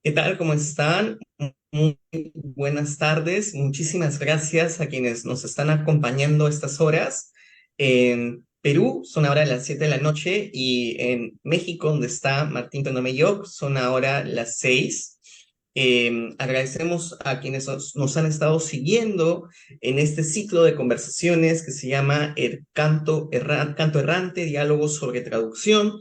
¿Qué tal? ¿Cómo están? Muy buenas tardes. Muchísimas gracias a quienes nos están acompañando a estas horas. En Perú son ahora las 7 de la noche y en México, donde está Martín Tonomello, son ahora las 6. Agradecemos a quienes nos han estado siguiendo en este ciclo de conversaciones que se llama El Canto Errante, Diálogos sobre Traducción,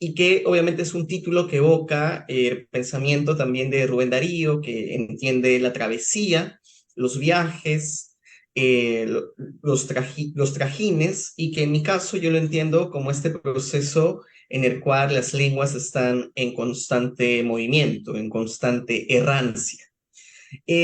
y que obviamente es un título que evoca el pensamiento también de Rubén Darío, que entiende la travesía, los viajes, los trajines, y que en mi caso yo lo entiendo como este proceso en el cual las lenguas están en constante movimiento, en constante errancia.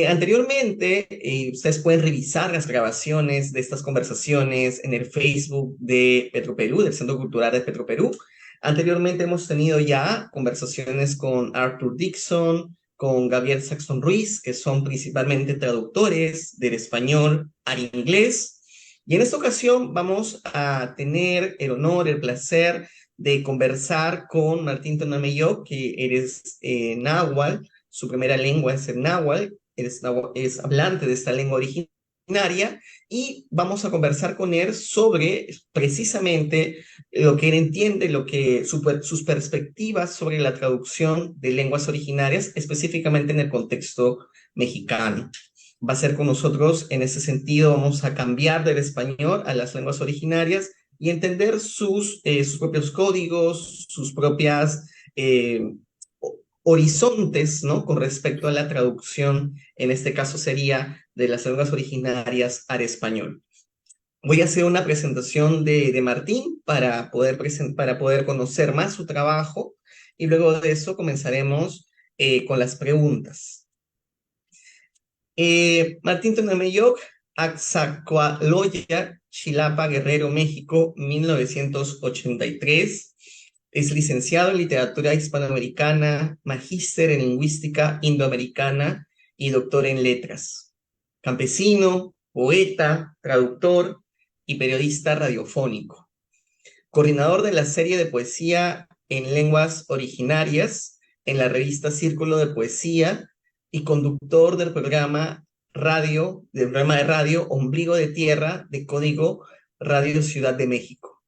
Anteriormente, ustedes pueden revisar las grabaciones de estas conversaciones en el Facebook de Petroperú, del Centro Cultural de Petroperú. Anteriormente hemos tenido ya conversaciones con Arthur Dixon, con Gabriel Saxon Ruiz, que son principalmente traductores del español al inglés. Y en esta ocasión vamos a tener el honor, el placer de conversar con Martín Tonameyo, que eres náhuatl, su primera lengua es el náhuatl, es hablante de esta lengua originaria, y vamos a conversar con él sobre precisamente lo que él entiende, sus perspectivas sobre la traducción de lenguas originarias, específicamente en el contexto mexicano. Va a ser con nosotros en ese sentido, vamos a cambiar del español a las lenguas originarias y entender sus propios códigos, sus propias horizontes, ¿no? Con respecto a la traducción, en este caso sería de las lenguas originarias al español. Voy a hacer una presentación de Martín para poder conocer más su trabajo, y luego de eso comenzaremos con las preguntas. Martín Tonameyoc, Axacualoya, Chilapa, Guerrero, México, 1983. Es licenciado en literatura hispanoamericana, magíster en lingüística indoamericana y doctor en letras. Campesino, poeta, traductor y periodista radiofónico. Coordinador de la serie de poesía en lenguas originarias en la revista Círculo de Poesía y conductor del programa de radio Ombligo de Tierra de Código Radio Ciudad de México.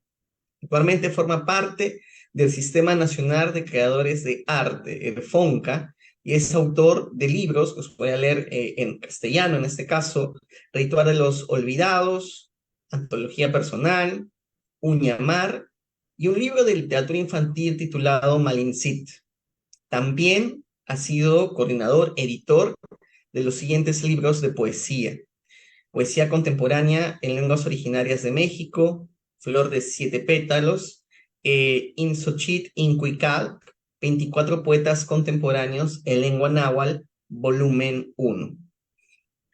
Actualmente forma parte del Sistema Nacional de Creadores de Arte, el FONCA, y es autor de libros que os voy a leer en castellano, en este caso, Ritual de los Olvidados, Antología Personal, Uñamar, y un libro de literatura infantil titulado Malincit. También ha sido coordinador, editor de los siguientes libros de poesía: Poesía contemporánea en lenguas originarias de México, Flor de Siete Pétalos, Insochit Incuical, 24 poetas contemporáneos en lengua náhuatl, volumen 1.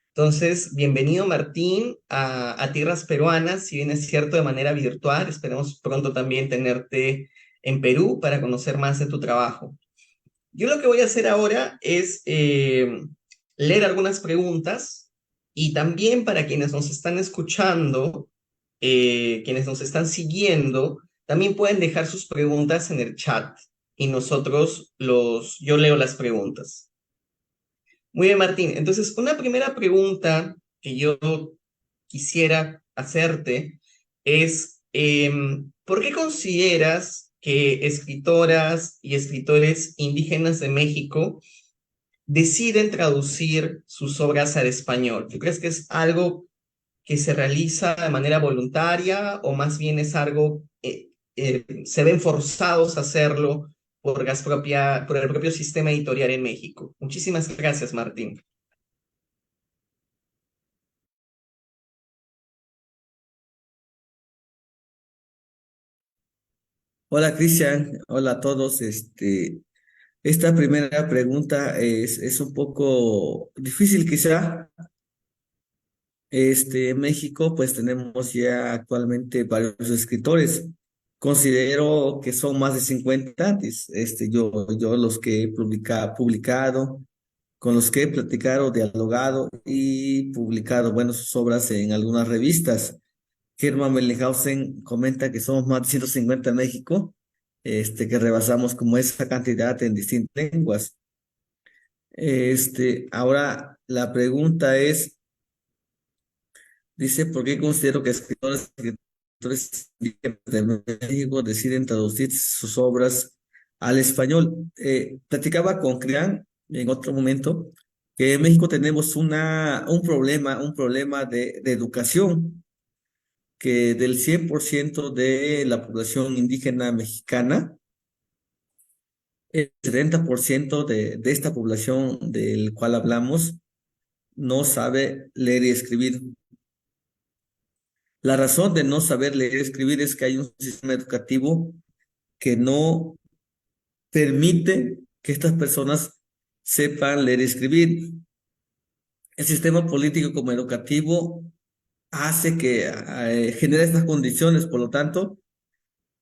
Entonces, bienvenido Martín a tierras peruanas, si bien es cierto de manera virtual. Esperemos pronto también tenerte en Perú para conocer más de tu trabajo. Yo lo que voy a hacer ahora es leer algunas preguntas, y también para quienes nos están escuchando, quienes nos están siguiendo, también pueden dejar sus preguntas en el chat y yo leo las preguntas. Muy bien, Martín. Entonces, una primera pregunta que yo quisiera hacerte es, ¿por qué consideras que escritoras y escritores indígenas de México deciden traducir sus obras al español? ¿Tú crees que es algo que se realiza de manera voluntaria, o más bien es algo, se ven forzados a hacerlo por el propio sistema editorial en México? Muchísimas gracias, Martín. Hola Cristian, hola a todos. Esta primera pregunta es un poco difícil quizá. En México pues tenemos ya actualmente varios escritores. Considero que son más de 50. Yo los que he publicado, con los que he platicado, dialogado y publicado, bueno, sus obras en algunas revistas. Germán Bellinghausen comenta que somos más de 150 en México, que rebasamos como esa cantidad en distintas lenguas. Ahora la pregunta es, dice, ¿por qué considero que escritores de México deciden traducir sus obras al español? Platicaba con Crián en otro momento que en México tenemos un problema de educación, que del 100% de la población indígena mexicana, el 70% de esta población del cual hablamos no sabe leer y escribir. La razón de no saber leer y escribir es que hay un sistema educativo que no permite que estas personas sepan leer y escribir. El sistema político como educativo hace que genere estas condiciones. Por lo tanto,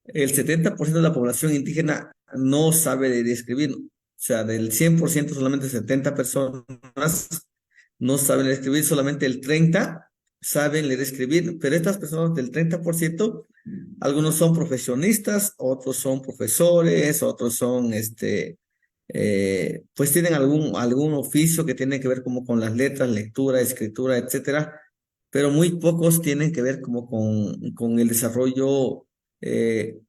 el 70% de la población indígena no sabe leer y escribir. O sea, del 100% solamente 70 personas no saben leer y escribir, solamente el 30 saben leer y escribir, pero estas personas del 30%, algunos son profesionistas, otros son profesores, otros son, pues tienen algún oficio que tiene que ver como con las letras, lectura, escritura, etcétera, pero muy pocos tienen que ver como con el desarrollo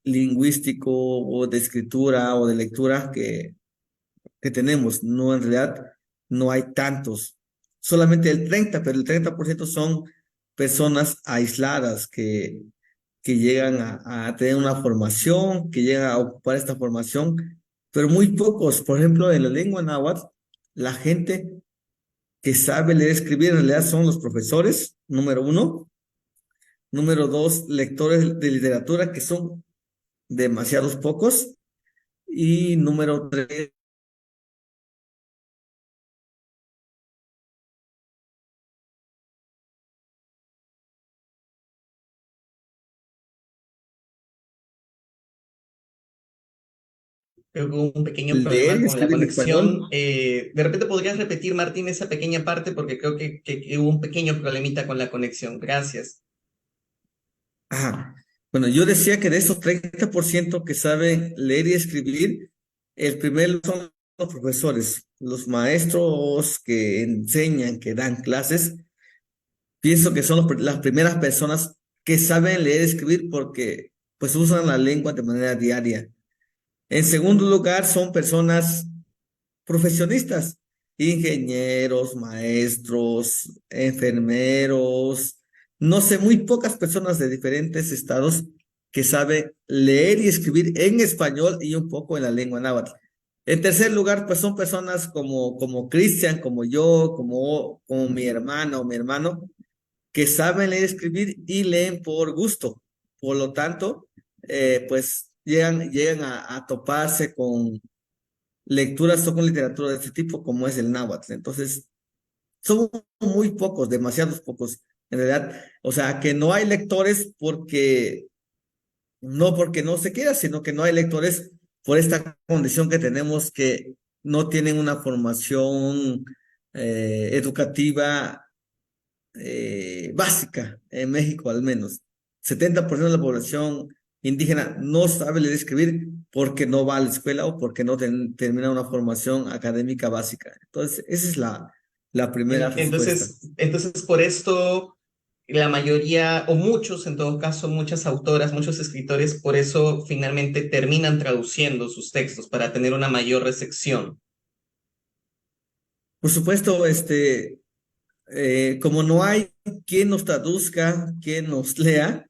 lingüístico o de escritura o de lectura que tenemos. No, en realidad no hay tantos, solamente el 30, pero el 30% son personas aisladas que llegan a tener una formación, que llegan a ocupar esta formación, pero muy pocos. Por ejemplo, en la lengua náhuatl, la gente que sabe leer y escribir en realidad son los profesores, número uno. Número dos, lectores de literatura, que son demasiados pocos. Y número tres, Creo que hubo un pequeño leer problema y con la escribir en español. conexión. De repente podrías repetir, Martín, esa pequeña parte porque creo que hubo un pequeño problemita con la conexión. Gracias. Ajá. Bueno, yo decía que de esos 30% que saben leer y escribir, el primero son los profesores, los maestros que enseñan, que dan clases. Pienso que son las primeras personas que saben leer y escribir porque pues usan la lengua de manera diaria. En segundo lugar, son personas profesionistas, ingenieros, maestros, enfermeros, no sé, muy pocas personas de diferentes estados que saben leer y escribir en español y un poco en la lengua náhuatl. En tercer lugar, pues son personas como Cristian, como yo, como mi hermana o mi hermano, que saben leer y escribir y leen por gusto. Por lo tanto, pues llegan a toparse con lecturas o con literatura de este tipo, como es el náhuatl. Entonces, son muy pocos, demasiados pocos, en realidad. O sea, que no hay lectores porque no se quiera, sino que no hay lectores por esta condición que tenemos, que no tienen una formación educativa básica, en México al menos. 70% de la población indígena no sabe leer y escribir porque no va a la escuela o porque no termina una formación académica básica. Entonces, esa es la primera respuesta. Entonces, por esto, la mayoría, o muchos, en todo caso, muchas autoras, muchos escritores, por eso finalmente terminan traduciendo sus textos para tener una mayor recepción. Por supuesto, como no hay quien nos traduzca, quien nos lea,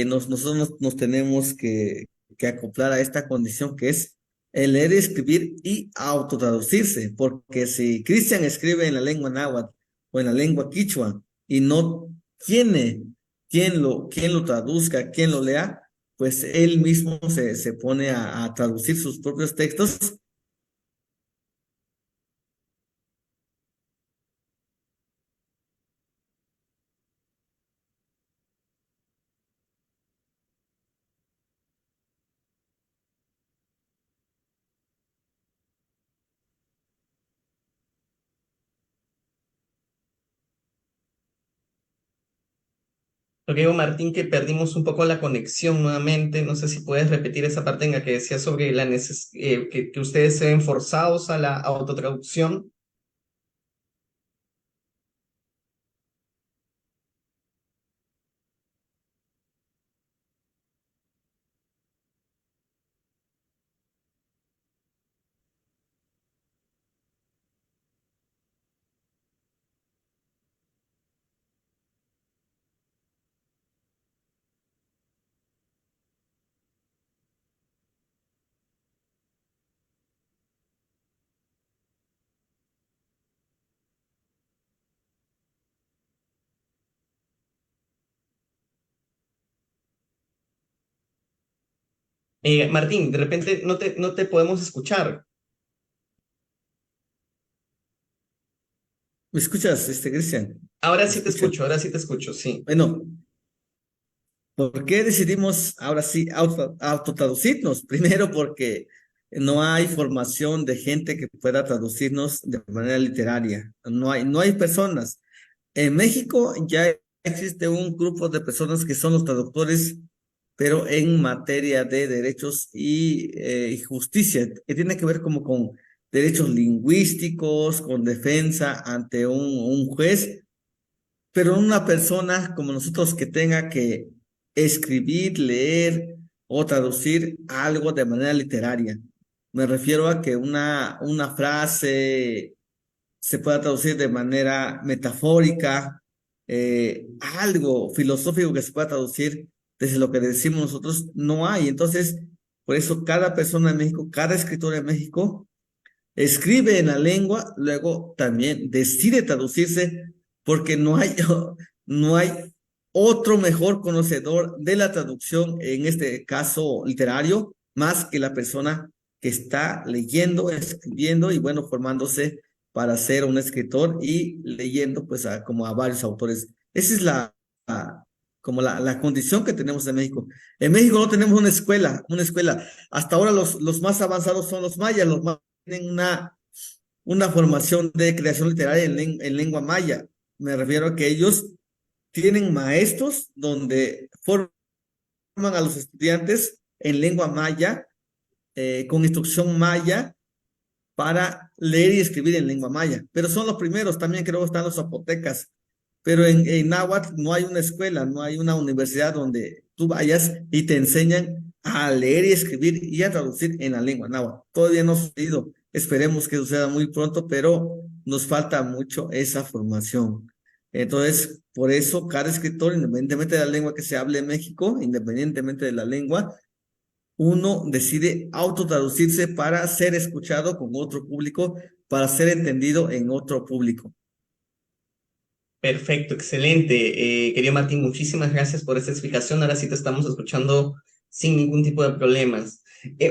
nosotros nos tenemos que acoplar a esta condición que es el leer y escribir y autotraducirse, porque si Cristian escribe en la lengua náhuatl o en la lengua quichua y no tiene quien lo traduzca, quien lo lea, pues él mismo se pone a traducir sus propios textos. Creo, Martín, que perdimos un poco la conexión nuevamente. No sé si puedes repetir esa parte en la que decía sobre que ustedes se ven forzados a la autotraducción. Martín, de repente no te podemos escuchar. ¿Me escuchas, Cristian? Ahora ¿Me sí te escuchas? escucho, ahora sí te escucho, sí. Bueno, ¿por qué decidimos ahora sí autotraducirnos? Primero porque no hay formación de gente que pueda traducirnos de manera literaria. No hay personas. En México ya existe un grupo de personas que son los traductores, pero en materia de derechos y justicia, que tiene que ver como con derechos lingüísticos, con defensa ante un juez, pero una persona como nosotros que tenga que escribir, leer o traducir algo de manera literaria. Me refiero a que una frase se pueda traducir de manera metafórica, algo filosófico que se pueda traducir desde lo que decimos nosotros, no hay. Entonces, por eso cada persona en México, cada escritor en México, escribe en la lengua, luego también decide traducirse, porque no hay otro mejor conocedor de la traducción, en este caso literario, más que la persona que está leyendo, escribiendo y bueno, formándose para ser un escritor y leyendo pues como a varios autores. Esa es la- como la condición que tenemos en México. En México no tenemos una escuela. Hasta ahora los más avanzados son los mayas, los más tienen una formación de creación literaria en lengua maya. Me refiero a que ellos tienen maestros donde forman a los estudiantes en lengua maya, con instrucción maya, para leer y escribir en lengua maya. Pero son los primeros, también creo que están los zapotecas. Pero en náhuatl no hay una escuela, no hay una universidad donde tú vayas y te enseñan a leer y escribir y a traducir en la lengua náhuatl. Todavía no ha sucedido. Esperemos que suceda muy pronto, pero nos falta mucho esa formación. Entonces, por eso cada escritor, independientemente de la lengua que se hable en México, independientemente de la lengua, uno decide autotraducirse para ser escuchado con otro público, para ser entendido en otro público. Perfecto, excelente. Querido Martín, muchísimas gracias por esta explicación. Ahora sí te estamos escuchando sin ningún tipo de problemas.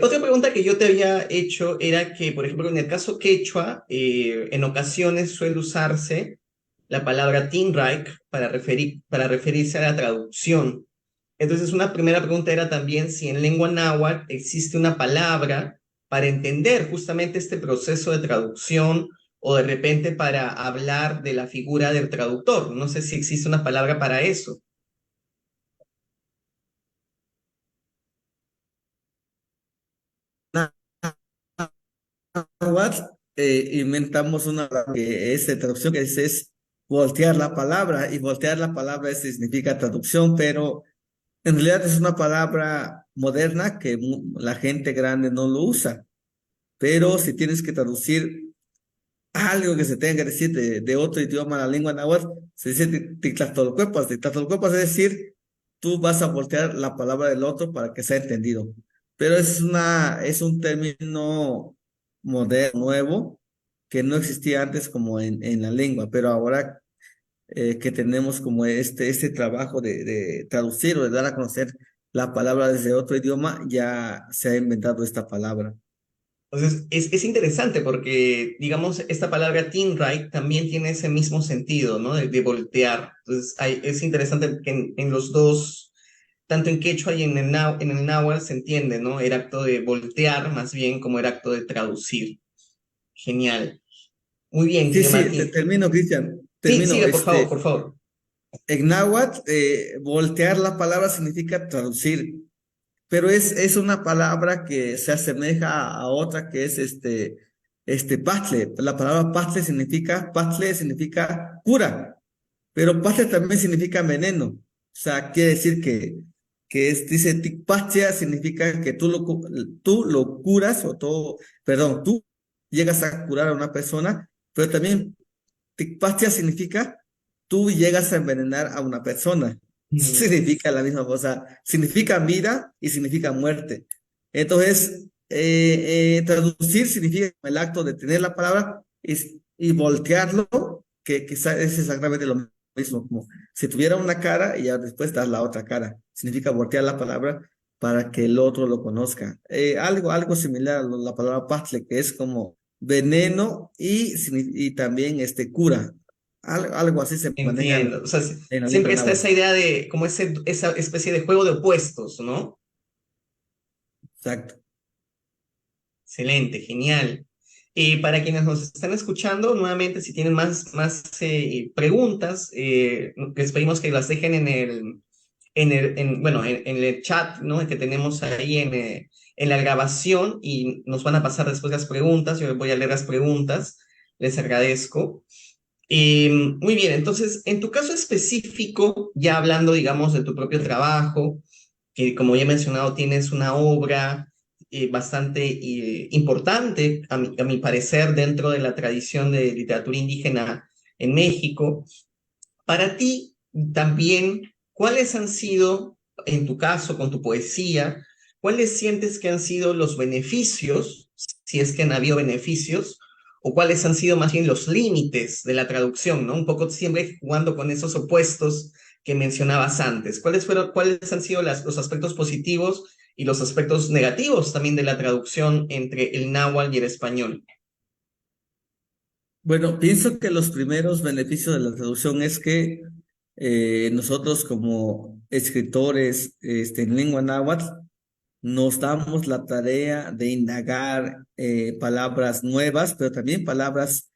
Otra pregunta que yo te había hecho era que, por ejemplo, en el caso quechua, en ocasiones suele usarse la palabra Tinreich para referirse a la traducción. Entonces, una primera pregunta era también si en lengua náhuatl existe una palabra para entender justamente este proceso de traducción o de repente para hablar de la figura del traductor. No sé si existe una palabra para eso. Inventamos una que es de traducción, que es voltear la palabra, y voltear la palabra significa traducción, pero en realidad es una palabra moderna que la gente grande no lo usa. Pero si tienes que traducir algo que se tenga que decir de otro idioma a la lengua náhuatl, se dice tictlastolcuepas. Tictlastolcuepas es decir, tú vas a voltear la palabra del otro para que sea entendido. Pero es un término moderno, nuevo, que no existía antes como en la lengua, pero ahora que tenemos como este trabajo de traducir o de dar a conocer la palabra desde otro idioma, ya se ha inventado esta palabra. Entonces, es interesante porque, digamos, esta palabra right también tiene ese mismo sentido, ¿no? De voltear. Entonces, es interesante que en los dos, tanto en quechua y en el náhuatl se entiende, ¿no? El acto de voltear más bien como el acto de traducir. Genial. Muy bien, Sí, querido sí, Martín. termino, Cristian, Sí, termino. sigue, por favor, por favor. En náhuatl, voltear la palabra significa traducir, pero es una palabra que se asemeja a otra que es pastle. La palabra pastle significa cura, pero pastle también significa veneno. O sea, quiere decir dice ticpastia significa que tú lo curas o todo, perdón, tú llegas a curar a una persona, pero también ticpastia significa tú llegas a envenenar a una persona. Mm. Significa la misma cosa, significa vida y significa muerte. Entonces, traducir significa el acto de tener la palabra y voltearlo, que es exactamente lo mismo, como si tuviera una cara y ya después das la otra cara. Significa voltear la palabra para que el otro lo conozca. Algo similar a la palabra pastle, que es como veneno y también cura. Algo así se maneja Entiendo. O sea, en la lengua siempre está náhuatl. esa idea de como esa especie de juego de opuestos, ¿no? Exacto. Excelente, genial. Para quienes nos están escuchando, nuevamente, si tienen más preguntas, les pedimos que las dejen bueno, en el chat, ¿no? Que tenemos ahí en la grabación y nos van a pasar después las preguntas. Yo voy a leer las preguntas. Les agradezco. Muy bien, entonces, en tu caso específico, ya hablando, digamos, de tu propio trabajo, que como ya he mencionado, tienes una obra bastante importante, a mi parecer, dentro de la tradición de literatura indígena en México. Para ti, también, ¿cuáles han sido, en tu caso, con tu poesía, cuáles sientes que han sido los beneficios, si es que han habido beneficios, o cuáles han sido más bien los límites de la traducción, ¿no? Un poco siempre jugando con esos opuestos que mencionabas antes. ¿Cuáles han sido los aspectos positivos y los aspectos negativos también de la traducción entre el náhuatl y el español? Bueno, pienso que los primeros beneficios de la traducción es que nosotros como escritores en lengua náhuatl nos damos la tarea de indagar palabras nuevas, pero también palabras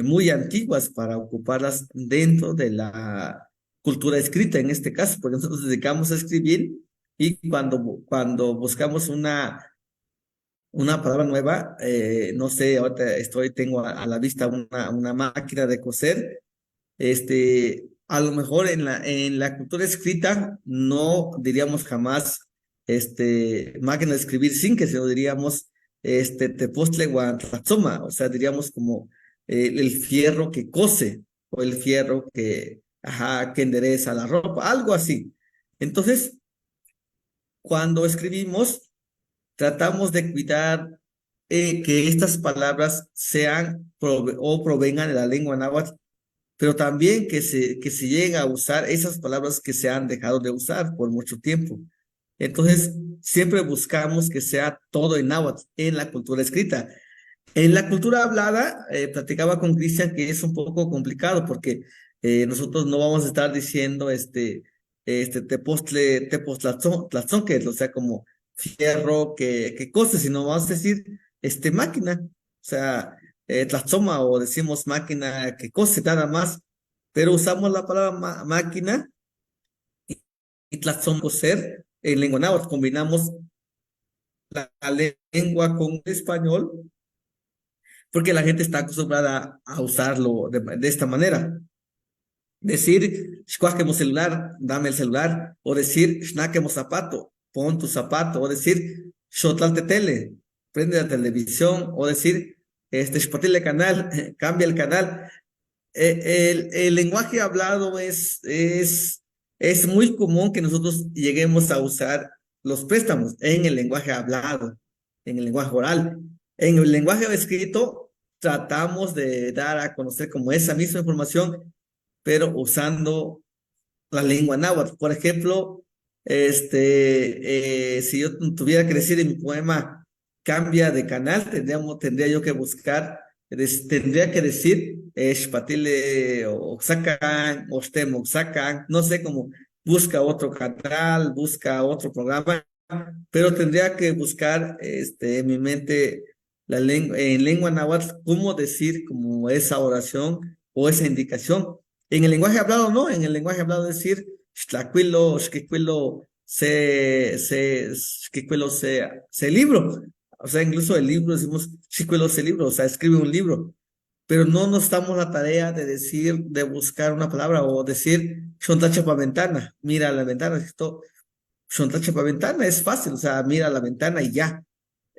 muy antiguas para ocuparlas dentro de la cultura escrita, en este caso, porque nosotros nos dedicamos a escribir y cuando buscamos una palabra nueva, no sé, ahorita tengo a la vista una máquina de coser, a lo mejor en la cultura escrita no diríamos jamás máquina de escribir sin que se lo diríamos tepoztle guantlazoma, o sea, diríamos como el fierro que cose o el fierro que endereza la ropa, algo así. Entonces, cuando escribimos, tratamos de cuidar que estas palabras o provengan de la lengua náhuatl, pero también que se lleguen a usar esas palabras que se han dejado de usar por mucho tiempo. Entonces, siempre buscamos que sea todo en náhuatl, en la cultura escrita. En la cultura hablada, platicaba con Cristian que es un poco complicado porque nosotros no vamos a estar diciendo tepoztlazonquetl, o sea, como fierro que cose, sino vamos a decir máquina, o sea, tlazoma o decimos máquina que cose nada más, pero usamos la palabra máquina y tlazón coser en lengua náhuatl, combinamos la lengua con el español porque la gente está acostumbrada a usarlo de esta manera. Decir, shkuaquemos celular, dame el celular, o decir, shnaquemos zapato, pon tu zapato, o decir, shotlalte tele, prende la televisión, o decir, shpatile canal, cambia el canal. El lenguaje hablado es muy común que nosotros lleguemos a usar los préstamos en el lenguaje hablado, en el lenguaje oral. En el lenguaje escrito tratamos de dar a conocer como esa misma información, pero usando la lengua náhuatl. Por ejemplo, si yo tuviera que decir en mi poema cambia de canal, tendría yo que buscar, tendría que decir Xpatile Oaxacan, Ostem Oaxacan, no sé cómo, busca otro canal, busca otro programa, pero tendría que buscar en mi mente en lengua náhuatl cómo decir como esa oración o esa indicación. En el lenguaje hablado no, en el lenguaje hablado decir xtlacuilo, xquicuilo, xquicuilo, se libro. O sea, incluso el libro decimos xquicuilo se libro, o sea, escribe un libro. Pero no nos damos la tarea de decir, de buscar una palabra o decir xontacha pa ventana, mira la ventana, esto, xontacha pa ventana es fácil, o sea, mira la ventana y ya.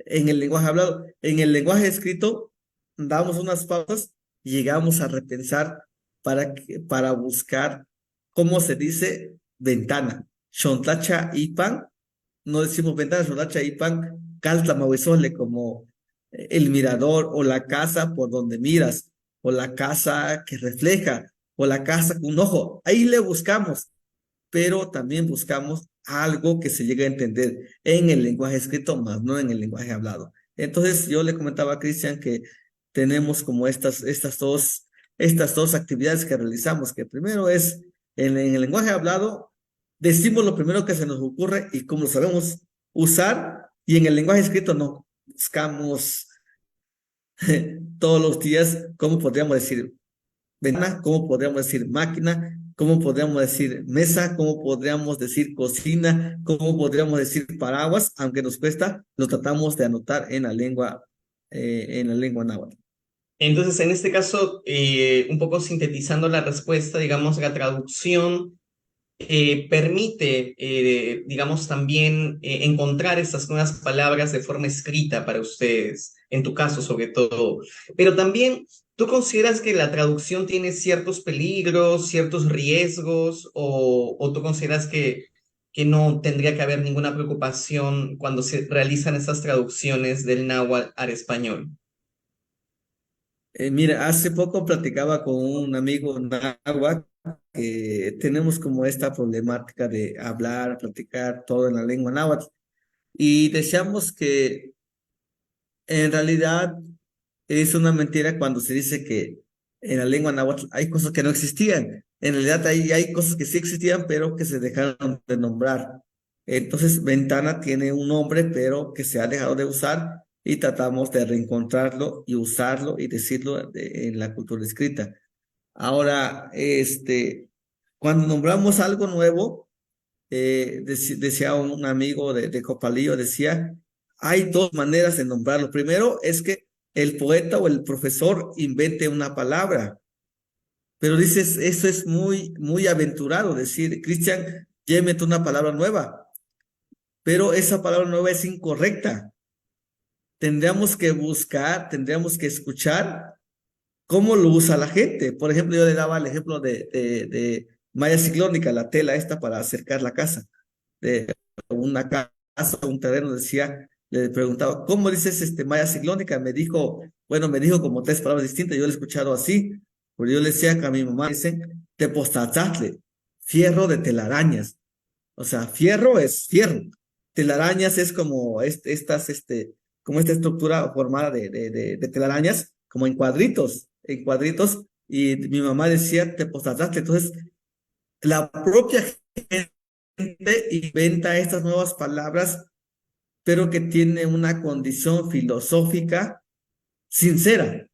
En el lenguaje hablado, en el lenguaje escrito, damos unas pausas y llegamos a repensar para buscar cómo se dice ventana. Shontacha y pan, no decimos ventana, shontacha y pan, calta mahuizole, como el mirador o la casa por donde miras, o la casa que refleja, o la casa con un ojo. Ahí le buscamos, pero también buscamos algo que se llegue a entender en el lenguaje escrito, más no en el lenguaje hablado. Entonces yo le comentaba a Cristian que tenemos como estas dos actividades que realizamos, que primero es en el lenguaje hablado, decimos lo primero que se nos ocurre y cómo lo sabemos usar, y en el lenguaje escrito no, buscamos todos los días cómo podríamos decir ventana, cómo podríamos decir máquina, cómo podríamos decir mesa, cómo podríamos decir cocina, cómo podríamos decir paraguas, aunque nos cuesta, lo tratamos de anotar en la lengua náhuatl. Entonces, en este caso, un poco sintetizando la respuesta, digamos, la traducción permite, digamos, también encontrar estas nuevas palabras de forma escrita para ustedes, en tu caso sobre todo. Pero también, ¿tú consideras que la traducción tiene ciertos peligros, ciertos riesgos, o tú consideras que no tendría que haber ninguna preocupación cuando se realizan estas traducciones del náhuatl al español? Mira, hace poco platicaba con un amigo náhuatl que tenemos como esta problemática de hablar, platicar todo en la lengua náhuatl y decíamos que en realidad es una mentira cuando se dice que en la lengua náhuatl hay cosas que no existían. En realidad hay cosas que sí existían, pero que se dejaron de nombrar. Entonces, ventana tiene un nombre, pero que se ha dejado de usar y tratamos de reencontrarlo y usarlo y decirlo en la cultura escrita. Ahora, cuando nombramos algo nuevo, decía un amigo de Copalillo, decía, hay dos maneras de nombrarlo. Primero es que el poeta o el profesor invente una palabra, pero dices, eso es muy aventurado, decir, Cristian, llévete una palabra nueva, pero esa palabra nueva es incorrecta. Tendríamos que buscar, tendríamos que escuchar cómo lo usa la gente. Por ejemplo, yo le daba el ejemplo de malla ciclónica, la tela esta para acercar la casa de una casa, un terreno, decía, le preguntaba, ¿cómo dices malla ciclónica? Me dijo como tres palabras distintas, yo lo he escuchado así, pero yo le decía que a mi mamá dicen, tepostatzatl, fierro de telarañas. O sea, fierro es fierro. Telarañas es como como esta estructura formada de telarañas, como en cuadritos, y mi mamá decía tepostatzatl. Entonces, la propia gente inventa estas nuevas palabras, pero que tiene una condición filosófica sincera.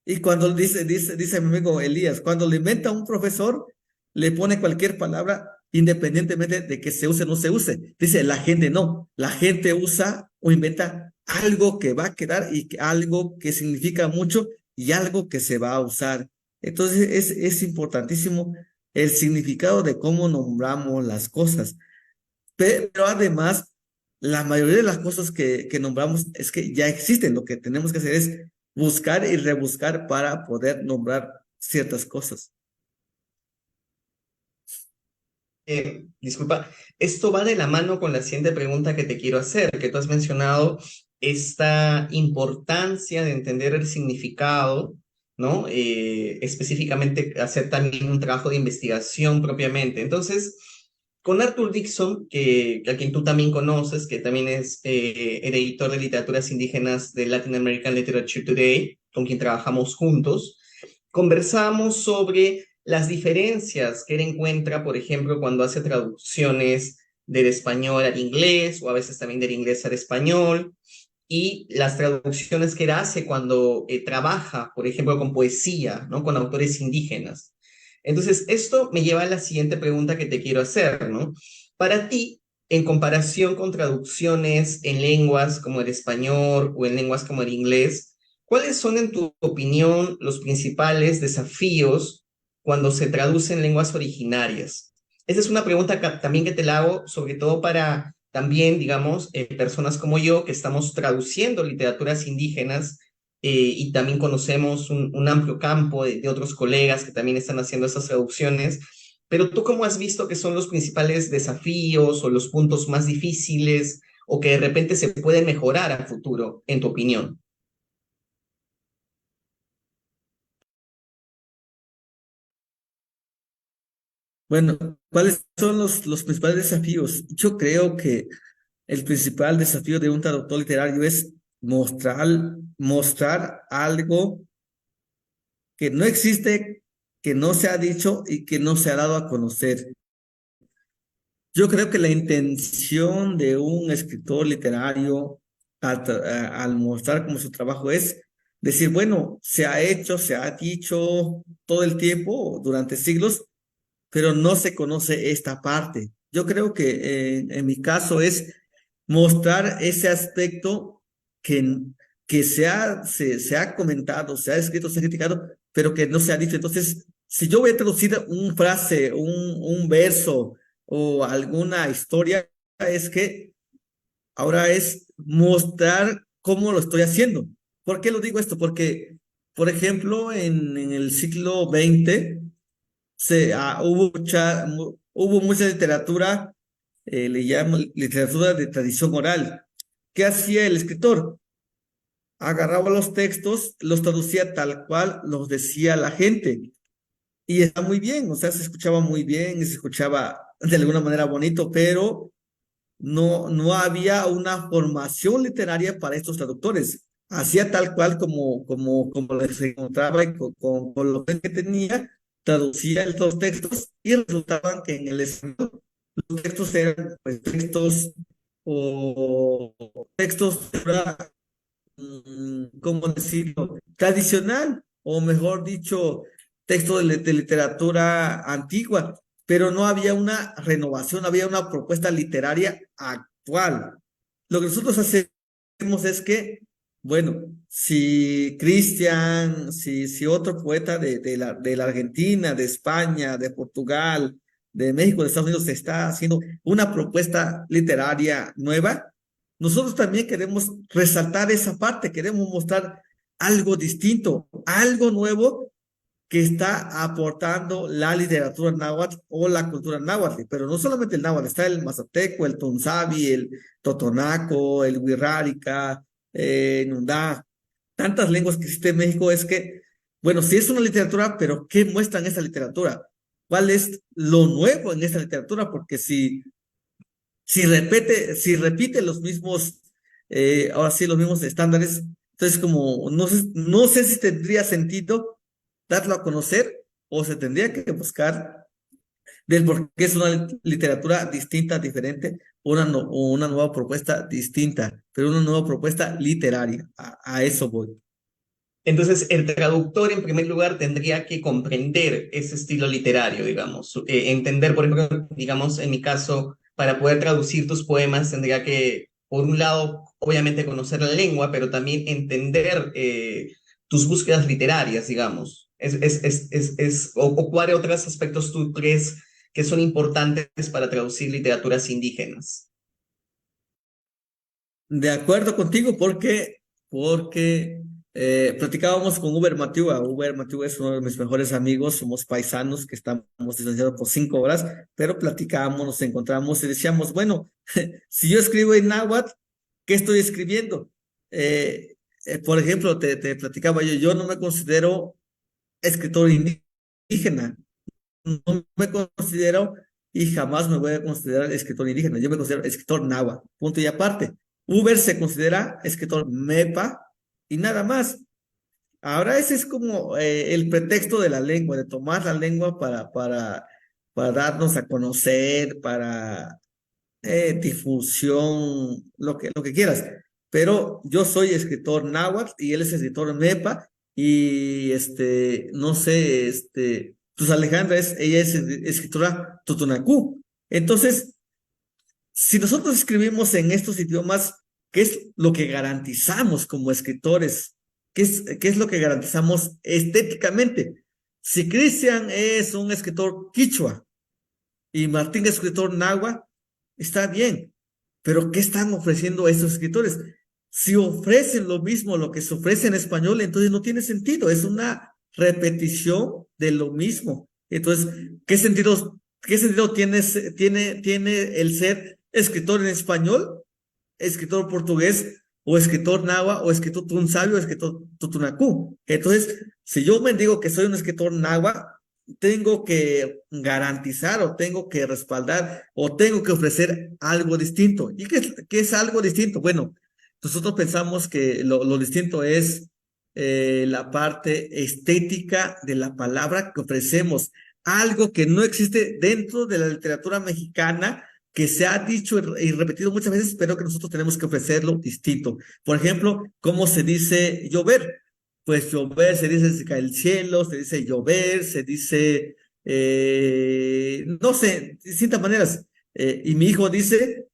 Y cuando dice mi amigo Elías, cuando le inventa un profesor, le pone cualquier palabra independientemente de que se use o no se use. Dice, la gente no, la gente usa o inventa algo que va a quedar y algo que significa mucho y algo que se va a usar. Entonces es importantísimo el significado de cómo nombramos las cosas. Pero además, la mayoría de las cosas que nombramos es que ya existen. Lo que tenemos que hacer es buscar y rebuscar para poder nombrar ciertas cosas. Disculpa, esto va de la mano con la siguiente pregunta que te quiero hacer, que tú has mencionado esta importancia de entender el significado, ¿no? Específicamente hacer también un trabajo de investigación propiamente. Entonces, con Arthur Dixon, a quien tú también conoces, que también es el editor de literaturas indígenas de Latin American Literature Today, con quien trabajamos juntos, conversamos sobre las diferencias que él encuentra, por ejemplo, cuando hace traducciones del español al inglés o a veces también del inglés al español, y las traducciones que él hace cuando trabaja, por ejemplo, con poesía, ¿no? Con autores indígenas. Entonces, esto me lleva a la siguiente pregunta que te quiero hacer, ¿no? Para ti, en comparación con traducciones en lenguas como el español o en lenguas como el inglés, ¿cuáles son, en tu opinión, los principales desafíos cuando se traducen lenguas originarias? Esa es una pregunta también que te la hago, sobre todo para también, digamos, personas como yo que estamos traduciendo literaturas indígenas y también conocemos un amplio campo de otros colegas que también están haciendo esas traducciones. Pero tú, ¿cómo has visto que son los principales desafíos o los puntos más difíciles o que de repente se pueden mejorar a futuro, en tu opinión? Bueno, ¿cuáles son los principales desafíos? Yo creo que el principal desafío de un traductor literario es mostrar algo que no existe, que no se ha dicho y que no se ha dado a conocer. Yo creo que la intención de un escritor literario al mostrar como su trabajo es decir, bueno, se ha hecho, se ha dicho todo el tiempo, durante siglos, pero no se conoce esta parte. Yo creo que en mi caso es mostrar ese aspecto que, que se ha comentado, se ha escrito, se ha criticado, pero que no se ha dicho. Entonces, si yo voy a traducir una frase, un verso o alguna historia, es que ahora es mostrar cómo lo estoy haciendo. ¿Por qué lo digo esto? Porque, por ejemplo, en el siglo XX, hubo mucha literatura, le llaman literatura de tradición oral. ¿Qué hacía el escritor? Agarraba los textos, los traducía tal cual los decía la gente. Y está muy bien, o sea, se escuchaba muy bien, se escuchaba de alguna manera bonito, pero no había una formación literaria para estos traductores. Hacía tal cual como les encontraba y con lo que tenía, traducía los textos y resultaban que en el español los textos eran pues, textos o textos, ¿cómo decirlo? Tradicional, o mejor dicho, texto de literatura antigua, pero no había una renovación, no había una propuesta literaria actual. Lo que nosotros hacemos es que, bueno, si Cristian, si otro poeta de la Argentina, de España, de Portugal, de México, de Estados Unidos, está haciendo una propuesta literaria nueva, nosotros también queremos resaltar esa parte, queremos mostrar algo distinto, algo nuevo que está aportando la literatura náhuatl o la cultura náhuatl, pero no solamente el náhuatl, está el mazateco, el tunzabi, el totonaco, el wixárika, nundá, tantas lenguas que existen en México, es que, bueno, sí es una literatura, pero ¿qué muestra en esa literatura? ¿Cuál es lo nuevo en esa literatura? Porque si repite los mismos, ahora sí, los mismos estándares, entonces como no sé si tendría sentido darlo a conocer o se tendría que buscar del por qué es una literatura distinta, diferente, o una nueva propuesta distinta, pero una nueva propuesta literaria. A eso voy. Entonces, el traductor, en primer lugar, tendría que comprender ese estilo literario, digamos. Entender, por ejemplo, digamos, en mi caso, para poder traducir tus poemas, tendría que, por un lado, obviamente conocer la lengua, pero también entender tus búsquedas literarias, digamos. O cuáles otros aspectos tú crees que son importantes para traducir literaturas indígenas. De acuerdo contigo, porque platicábamos con Uber Matiua. Uber Matiua es uno de mis mejores amigos, somos paisanos que estamos distanciados por 5 horas, pero platicábamos, nos encontramos y decíamos, bueno, si yo escribo en náhuatl, ¿qué estoy escribiendo? Por ejemplo, te platicaba yo no me considero escritor indígena, no me considero y jamás me voy a considerar escritor indígena. Yo me considero escritor náhuatl, punto y aparte. Uber se considera escritor MEPA y nada más. Ahora ese es como el pretexto de la lengua, de tomar la lengua para darnos a conocer, para difusión, lo que quieras. Pero yo soy escritor náhuatl y él es escritor MEPA y no sé, pues Alejandra ella es escritora Totonacú. Entonces, si nosotros escribimos en estos idiomas, ¿qué es lo que garantizamos como escritores? Qué es lo que garantizamos estéticamente? Si Cristian es un escritor quichua y Martín es escritor náhuatl, está bien, pero ¿qué están ofreciendo estos escritores? Si ofrecen lo mismo lo que se ofrece en español, entonces no tiene sentido, es una repetición de lo mismo. Entonces, qué sentido tiene el ser escritor en español, escritor portugués, o escritor náhuatl, o escritor tunsabi, o escritor tutunacú? Entonces, si yo me digo que soy un escritor náhuatl, tengo que garantizar o tengo que respaldar o tengo que ofrecer algo distinto. ¿Y qué es algo distinto? Bueno, nosotros pensamos que lo distinto es la parte estética de la palabra que ofrecemos, algo que no existe dentro de la literatura mexicana, que se ha dicho y repetido muchas veces, pero que nosotros tenemos que ofrecerlo distinto. Por ejemplo, ¿cómo se dice llover? Pues llover se dice se cae el cielo, se dice llover, se dice, no sé, distintas maneras. Y mi hijo dice,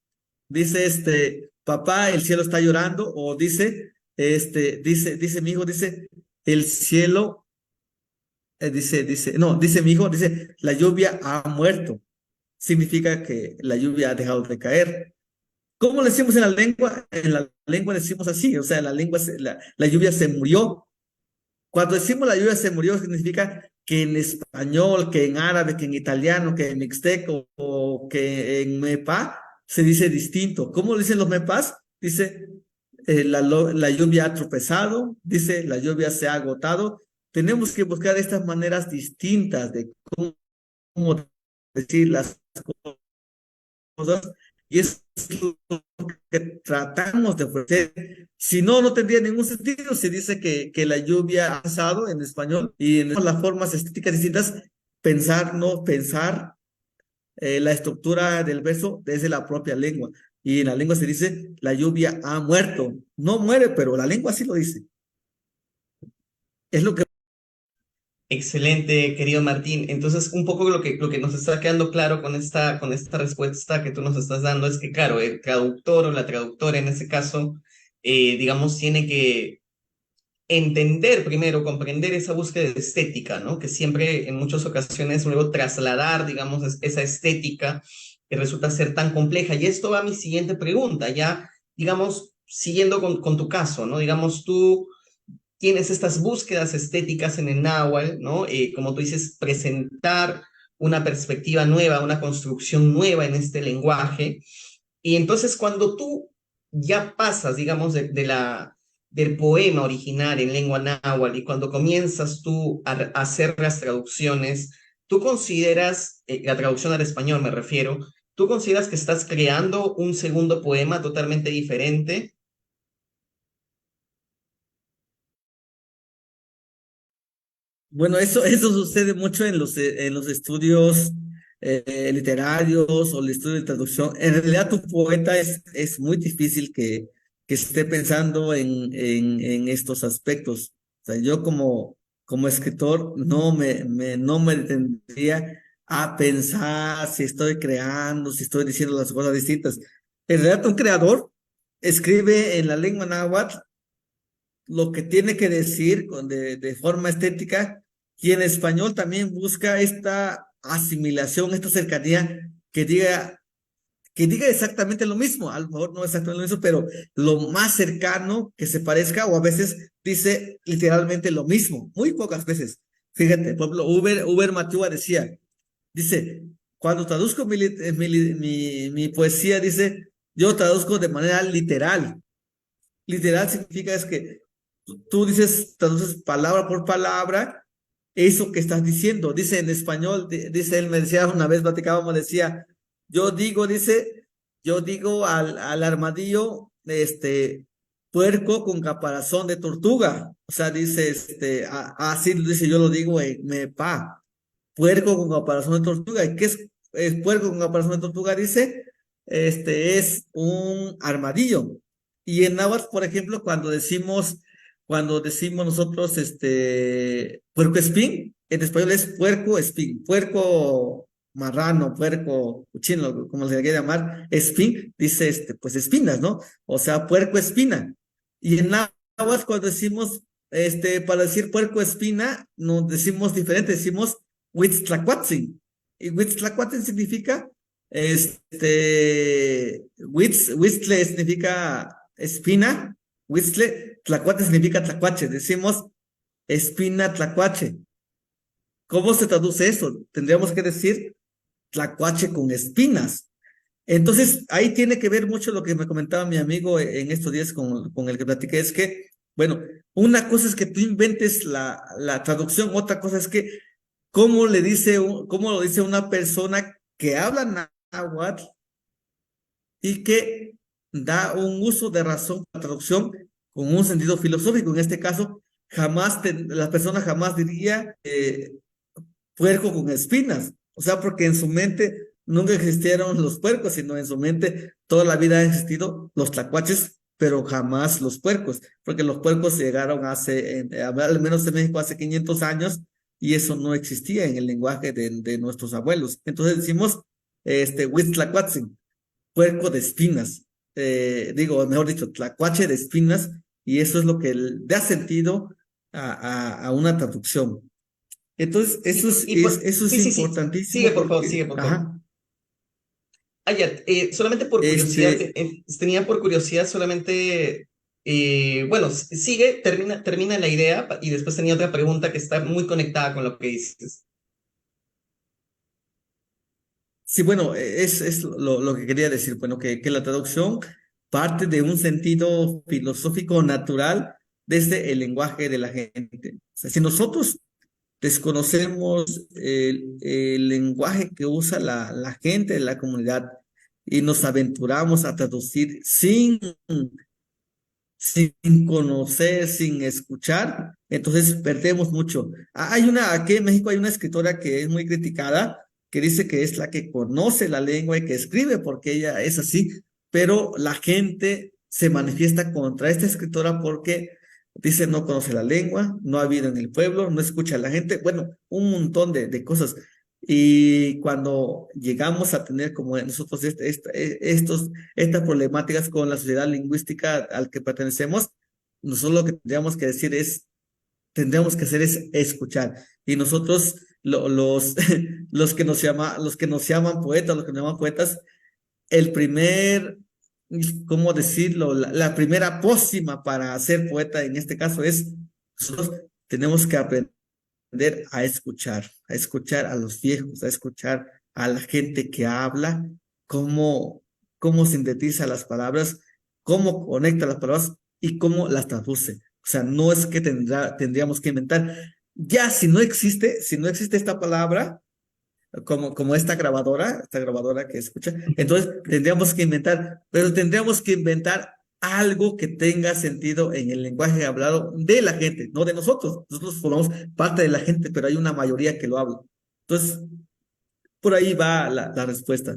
papá, el cielo está llorando, o dice mi hijo, dice, el cielo, no, dice mi hijo, dice, la lluvia ha muerto. Significa que la lluvia ha dejado de caer. ¿Cómo le decimos en la lengua? En la lengua decimos así, o sea, la lengua, la lluvia se murió. Cuando decimos la lluvia se murió, significa que en español, que en árabe, que en italiano, que en mixteco o que en mepa se dice distinto. ¿Cómo dicen los mepas? Dice la lluvia ha tropezado, dice la lluvia se ha agotado. Tenemos que buscar estas maneras distintas de cómo decir las cosas, y es lo que tratamos de ofrecer. Si no, no tendría ningún sentido. Se dice que la lluvia ha pasado en español y en las formas estéticas distintas, no pensar la estructura del verso desde la propia lengua. Y en la lengua se dice la lluvia ha muerto. No muere, pero la lengua sí lo dice. Es lo que... Excelente, querido Martín. Entonces, un poco lo que nos está quedando claro con esta respuesta que tú nos estás dando es que, claro, el traductor o la traductora en ese caso, digamos, tiene que entender primero, comprender esa búsqueda de estética, ¿no? Que siempre en muchas ocasiones luego trasladar, digamos, esa estética que resulta ser tan compleja. Y esto va a mi siguiente pregunta, ya, digamos, siguiendo con tu caso, ¿no? Digamos, tú tienes estas búsquedas estéticas en el náhuatl, ¿no? Como tú dices, presentar una perspectiva nueva, una construcción nueva en este lenguaje. Y entonces cuando tú ya pasas, digamos, del poema original en lengua náhuatl y cuando comienzas tú a hacer las traducciones, tú consideras, la traducción al español me refiero, tú consideras que estás creando un segundo poema totalmente diferente. Bueno, eso sucede mucho en los estudios literarios o el estudio de traducción. En realidad, tu poeta es muy difícil que esté pensando en estos aspectos. O sea, yo como escritor no me detendría a pensar si estoy creando, si estoy diciendo las cosas distintas. En realidad, un creador escribe en la lengua náhuatl lo que tiene que decir de forma estética, y en español también busca esta asimilación, esta cercanía que diga exactamente lo mismo, a lo mejor no exactamente lo mismo, pero lo más cercano que se parezca, o a veces dice literalmente lo mismo, muy pocas veces. Fíjate, por ejemplo, Uber Matua dice, cuando traduzco mi poesía, dice, yo traduzco de manera literal. Literal significa es que tú dices, traduces palabra por palabra eso que estás diciendo. Dice en español, dice él, me decía una vez, platicábamos, decía, yo digo al armadillo, puerco con caparazón de tortuga. O sea, dice, así dice, yo lo digo puerco con caparazón de tortuga. ¿Y qué es puerco con caparazón de tortuga? Dice, es un armadillo. Y en náhuatl, por ejemplo, cuando decimos nosotros, puerco espín, en español es puerco espín, puerco marrano, puerco chino, como se le quiere llamar, espín, dice, pues espinas, ¿no? O sea, puerco espina. Y en náhuatl, cuando decimos, para decir puerco espina, nos decimos diferente, decimos huitztlacuatzin. Y huitztlacuatzin significa, huitztle significa espina, huitztle, tlacuache significa tlacuache, decimos espina tlacuache. ¿Cómo se traduce eso? Tendríamos que decir tlacuache con espinas. Entonces, ahí tiene que ver mucho lo que me comentaba mi amigo en estos días con el que platiqué, es que, bueno, una cosa es que tú inventes la traducción, otra cosa es que cómo lo dice una persona que habla náhuatl y que da un uso de razón para la traducción con un sentido filosófico? En este caso, la persona jamás diría puerco con espinas, o sea, porque en su mente nunca existieron los puercos, sino en su mente toda la vida han existido los tlacuaches, pero jamás los puercos, porque los puercos llegaron al menos en México hace 500 años, y eso no existía en el lenguaje de nuestros abuelos. Entonces decimos, Huitlacuatzin, puerco de espinas, digo, mejor dicho, tlacuache de espinas, y eso es lo que da sentido a una traducción. Entonces, eso es Sí, sí, sí. Sigue, importantísimo por favor, porque, sigue, por favor. ajá, Ah, ya, solamente por curiosidad, este, tenía por curiosidad solamente, bueno, sigue, termina la idea y después tenía otra pregunta que está muy conectada con lo que dices. sí, bueno, es lo que quería decir, bueno, que la traducción parte de un sentido filosófico natural desde el lenguaje de la gente. O sea, si nosotros desconocemos el lenguaje que usa la gente de la comunidad y nos aventuramos a traducir sin conocer, sin escuchar, entonces perdemos mucho. Aquí en México hay una escritora que es muy criticada, que dice que es la que conoce la lengua y que escribe porque ella es así, pero la gente se manifiesta contra esta escritora porque dice no conoce la lengua, no ha vivido en el pueblo, no escucha a la gente, bueno, un montón de cosas. Y cuando llegamos a tener como nosotros estas problemáticas con la sociedad lingüística al que pertenecemos, nosotros lo que tendríamos que hacer es escuchar. Y nosotros, los que nos llaman poetas, los que nos llaman poetas, el primer, ¿cómo decirlo? La primera pócima para ser poeta en este caso es, nosotros tenemos que aprender a escuchar a los viejos, a escuchar a la gente que habla, cómo, cómo sintetiza las palabras, cómo conecta las palabras y cómo las traduce. O sea, no es que tendríamos que inventar. Ya si no existe esta palabra, como esta grabadora que escucha, entonces tendríamos que inventar, pero tendríamos que inventar algo que tenga sentido en el lenguaje hablado de la gente, no de nosotros. Nosotros formamos parte de la gente, pero hay una mayoría que lo habla. Entonces, por ahí va la respuesta.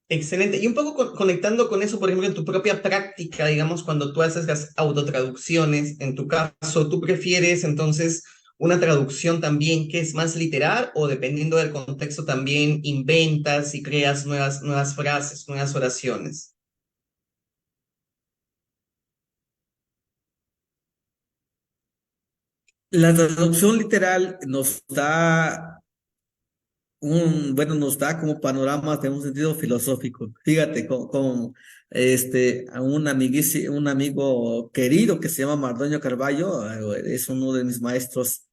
Excelente. Y un poco conectando con eso, por ejemplo, en tu propia práctica, digamos, cuando tú haces las autotraducciones, en tu caso, ¿tú prefieres entonces una traducción también que es más literal o dependiendo del contexto también inventas y creas nuevas frases, nuevas oraciones? La traducción literal nos da como panoramas de un sentido filosófico. Fíjate, a un amigo querido que se llama Mardoño Carballo, es uno de mis maestros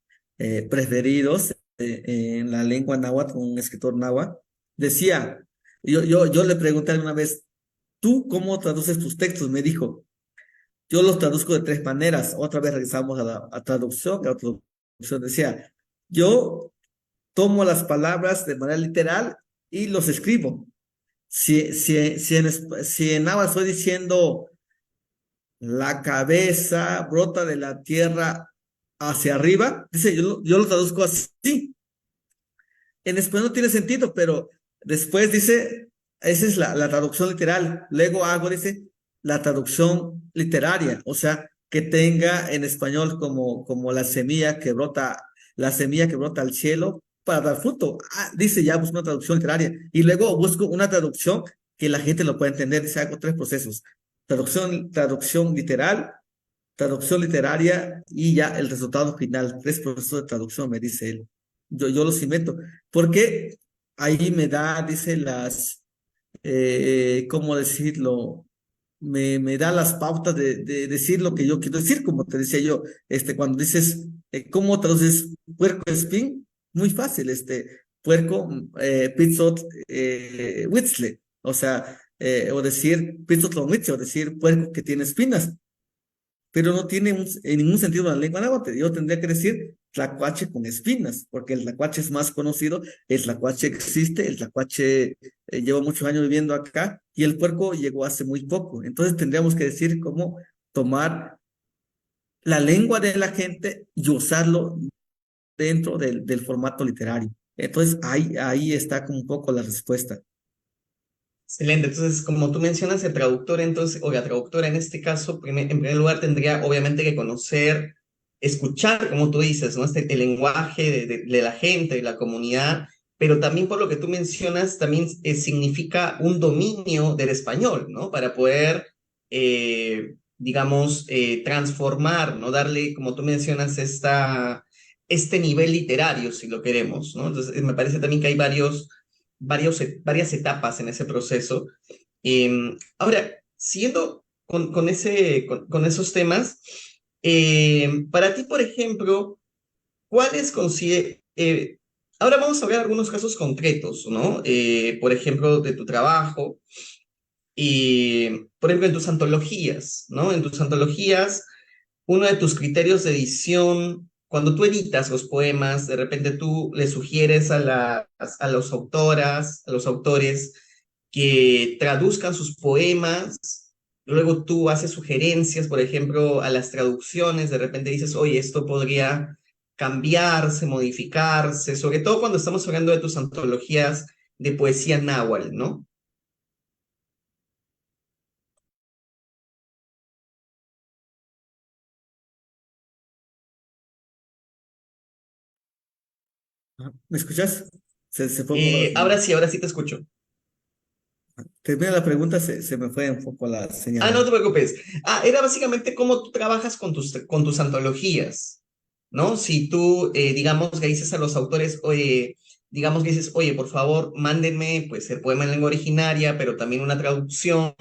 preferidos en la lengua náhuatl, un escritor náhuatl, decía, yo le pregunté alguna vez, ¿tú cómo traduces tus textos? Me dijo, yo los traduzco de tres maneras. Otra vez regresamos a traducción, que la traducción decía, yo tomo las palabras de manera literal y los escribo. Si en náhuatl estoy diciendo la cabeza brota de la tierra hacia arriba, dice, yo lo traduzco así. En español no tiene sentido, pero después dice, esa es la traducción literal. Luego hago, dice, la traducción literaria, o sea, que tenga en español como la semilla que brota al cielo para dar fruto. Dice, ya busco una traducción literaria. Y luego busco una traducción que la gente lo pueda entender. Dice, hago tres procesos. Traducción literal, traducción literaria y ya el resultado final. Tres procesos de traducción, me dice él. Yo los invento. Porque ahí me da, dice ¿cómo decirlo? Me da las pautas de decir lo que yo quiero decir, como te decía yo, cuando dices, ¿cómo traduces puerco espín? Muy fácil, puerco, pizzot, huitzle, o sea, o decir pizzot lo o decir puerco que tiene espinas, pero no tiene en ningún sentido la lengua náhuatl. Yo tendría que decir tlacuache con espinas, porque el tlacuache es más conocido, el tlacuache existe, el tlacuache lleva muchos años viviendo acá y el puerco llegó hace muy poco. Entonces tendríamos que decir cómo tomar la lengua de la gente y usarlo dentro del formato literario. Entonces ahí está como un poco la respuesta. Excelente. Entonces, como tú mencionas, el traductor, entonces, o la traductora en este caso, en primer lugar, tendría obviamente que conocer, escuchar, como tú dices, ¿no? El lenguaje de la gente, de la comunidad, pero también por lo que tú mencionas, también significa un dominio del español, ¿no? Para poder, digamos, transformar, ¿no? Darle, como tú mencionas, este nivel literario, si lo queremos, ¿no? Entonces, me parece también que hay varias etapas en ese proceso. Ahora, siguiendo con esos temas, para ti, por ejemplo, ¿cuáles consideras... ahora vamos a ver algunos casos concretos, ¿no? Por ejemplo, de tu trabajo, y, por ejemplo, en tus antologías, ¿no? En tus antologías, uno de tus criterios de edición, cuando tú editas los poemas, de repente tú le sugieres a los autoras, a los autores que traduzcan sus poemas, luego tú haces sugerencias, por ejemplo, a las traducciones, de repente dices, oye, esto podría cambiarse, modificarse, sobre todo cuando estamos hablando de tus antologías de poesía náhuatl, ¿no? Ajá. ¿Me escuchas? Se fue un poco la Eh, señal. ahora sí te escucho. Termina la pregunta, se me fue un poco la Ah, no señal. te preocupes. Era básicamente cómo tú trabajas con tus antologías, ¿no? Si tú, digamos, que dices a los autores, oye, digamos que dices, oye, por favor, mándenme, pues, el poema en lengua originaria, pero también una traducción.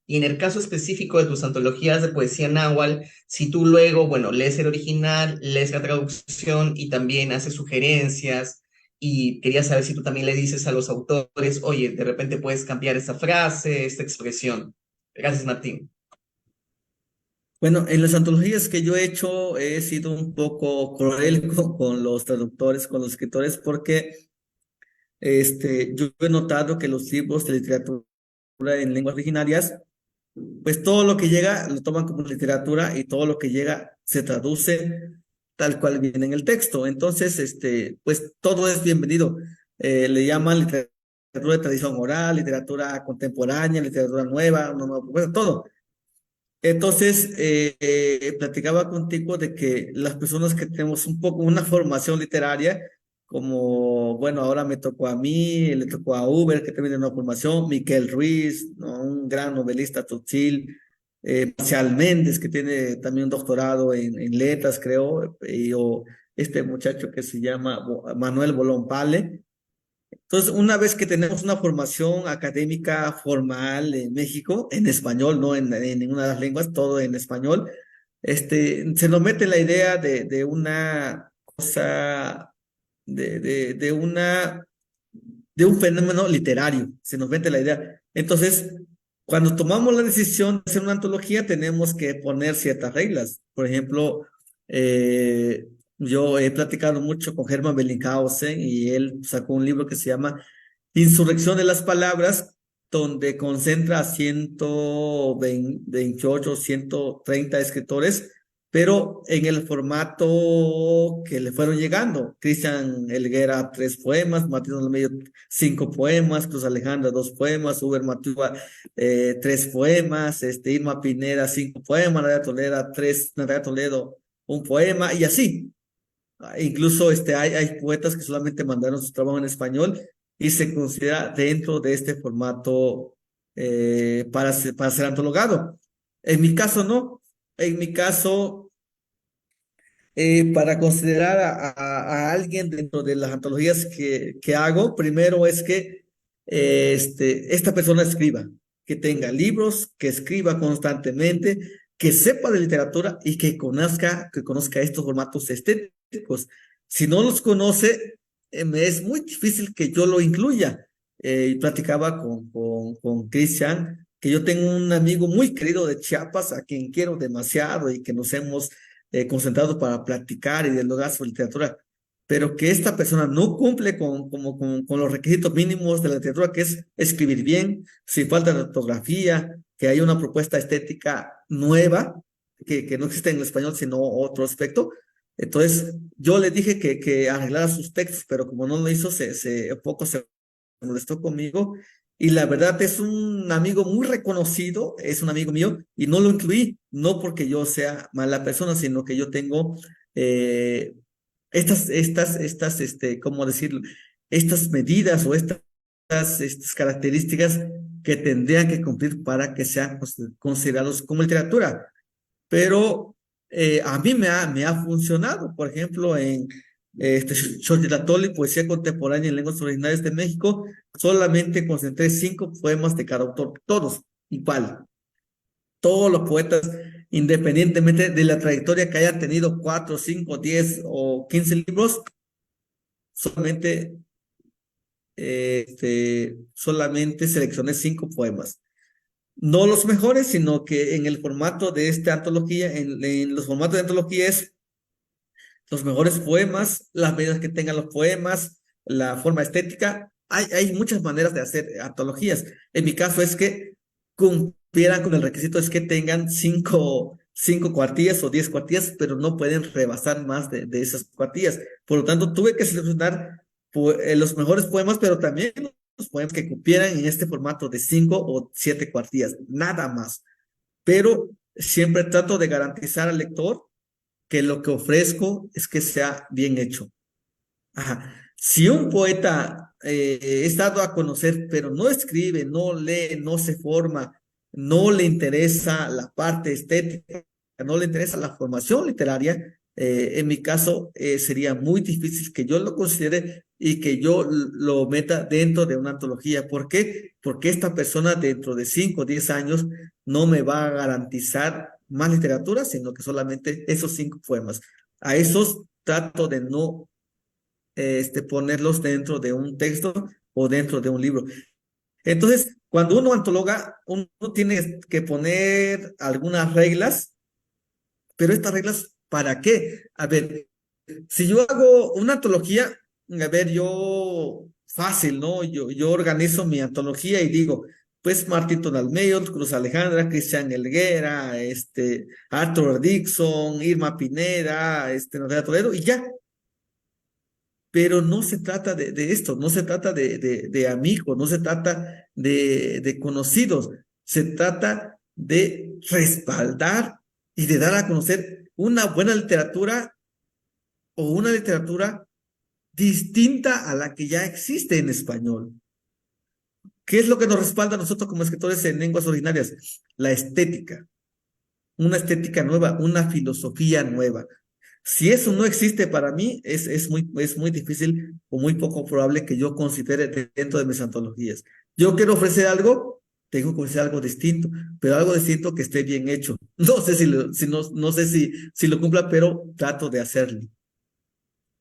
Y en el caso específico de tus antologías de poesía náhuatl, si tú luego, bueno, lees el original, lees la traducción y también haces sugerencias, y quería saber si tú también le dices a los autores, oye, de repente puedes cambiar esta frase, esta expresión. Gracias, Martín. Bueno, en las antologías que yo he hecho he sido un poco cruel con los traductores, con los escritores, porque yo he notado que los libros de literatura en lenguas originarias, pues todo lo que llega lo toman como literatura y todo lo que llega se traduce tal cual viene en el texto. Entonces, pues todo es bienvenido. Le llaman literatura de tradición oral, literatura contemporánea, literatura nueva, no, no, bueno, todo. Entonces, platicaba contigo de que las personas que tenemos un poco una formación literaria, como, bueno, ahora me tocó a mí, le tocó a Uber, que también tiene una formación, Miquel Ruiz, ¿no? Un gran novelista tutil, Marcial Méndez, que tiene también un doctorado en letras, creo, o este muchacho que se llama Manuel Bolón Pale. Entonces, una vez que tenemos una formación académica formal en México, en español, no en ninguna de las lenguas, todo en español, se nos mete la idea de una cosa, de una, de un fenómeno literario, se nos mete la idea. Entonces, cuando tomamos la decisión de hacer una antología, tenemos que poner ciertas reglas. Por ejemplo, eh, yo he platicado mucho con Hermann Bellinghausen y él sacó un libro que se llama Insurrección de las Palabras, donde concentra a 128, 130 escritores, pero en el formato que le fueron llegando. Cristian Helguera, 3 poemas, Martín Olmedo, 5 poemas, Cruz Alejandra, 2 poemas, Uber Matúa, 3 poemas, Irma Pineda, 5 poemas, Nadia Toledo, 1 poema, y así. Incluso hay poetas que solamente mandaron su trabajo en español y se considera dentro de este formato para ser antologado. En mi caso, no. En mi caso, para considerar a alguien dentro de las antologías que hago, primero es que esta persona escriba, que tenga libros, que escriba constantemente, que sepa de literatura y que conozca estos formatos estéticos. Si no los conoce, me es muy difícil que yo lo incluya. Y platicaba con Cristian, que yo tengo un amigo muy querido de Chiapas, a quien quiero demasiado y que nos hemos concentrados para practicar y dialogar sobre literatura, pero que esta persona no cumple con los requisitos mínimos de la literatura, que es escribir bien, sin falta de ortografía, que haya una propuesta estética nueva, que no existe en el español, sino otro aspecto. Entonces, yo le dije que arreglara sus textos, pero como no lo hizo, poco se molestó conmigo. Y la verdad es un amigo muy reconocido, es un amigo mío, y no lo incluí, no porque yo sea mala persona, sino que yo tengo eh, ¿cómo decirlo? Estas medidas o estas características que tendrían que cumplir para que sean considerados como literatura. Pero a mí me ha funcionado, por ejemplo, en Xochitl, poesía contemporánea en lenguas originarias de México, solamente concentré 5 poemas de cada autor, todos igual. Todos los poetas, independientemente de la trayectoria que hayan tenido 4, 5, 10 o 15 libros, solamente, solamente seleccioné 5 poemas. No los mejores, sino que en el formato de esta antología, en los formatos de antología es los mejores poemas, las medidas que tengan los poemas, la forma estética. Hay muchas maneras de hacer antologías. En mi caso es que cumplieran con el requisito, es que tengan 5 cuartillas o 10 cuartillas, pero no pueden rebasar más de esas cuartillas. Por lo tanto, tuve que seleccionar los mejores poemas, pero también los poemas que cumplieran en este formato de 5 o 7 cuartillas, nada más. Pero siempre trato de garantizar al lector que lo que ofrezco es que sea bien hecho. Ajá. Si un poeta es dado a conocer, pero no escribe, no lee, no se forma, no le interesa la parte estética, no le interesa la formación literaria, en mi caso sería muy difícil que yo lo considere y que yo lo meta dentro de una antología. ¿Por qué? Porque esta persona dentro de 5 o 10 años no me va a garantizar más literatura, sino que solamente esos 5 poemas. A esos trato de no ponerlos dentro de un texto o dentro de un libro. Entonces, cuando uno antologa, uno tiene que poner algunas reglas, pero estas reglas, ¿para qué? A ver, si yo hago una antología, a ver, yo fácil, ¿no? Yo organizo mi antología y digo, pues Martín Tonalmeyo, Cruz Alejandra, Cristian Helguera, Arthur Dixon, Irma Pineda, Natalia Toledo, y ya. Pero no se trata de esto, no se trata de amigos, no se trata de conocidos, se trata de respaldar y de dar a conocer una buena literatura o una literatura distinta a la que ya existe en español. ¿Qué es lo que nos respalda a nosotros como escritores en lenguas originarias? La estética, una estética nueva, una filosofía nueva. Si eso no existe para mí, es muy difícil o muy poco probable que yo considere dentro de mis antologías. Yo quiero ofrecer algo, tengo que ofrecer algo distinto, pero algo distinto que esté bien hecho. No sé no sé si lo cumpla, pero trato de hacerlo.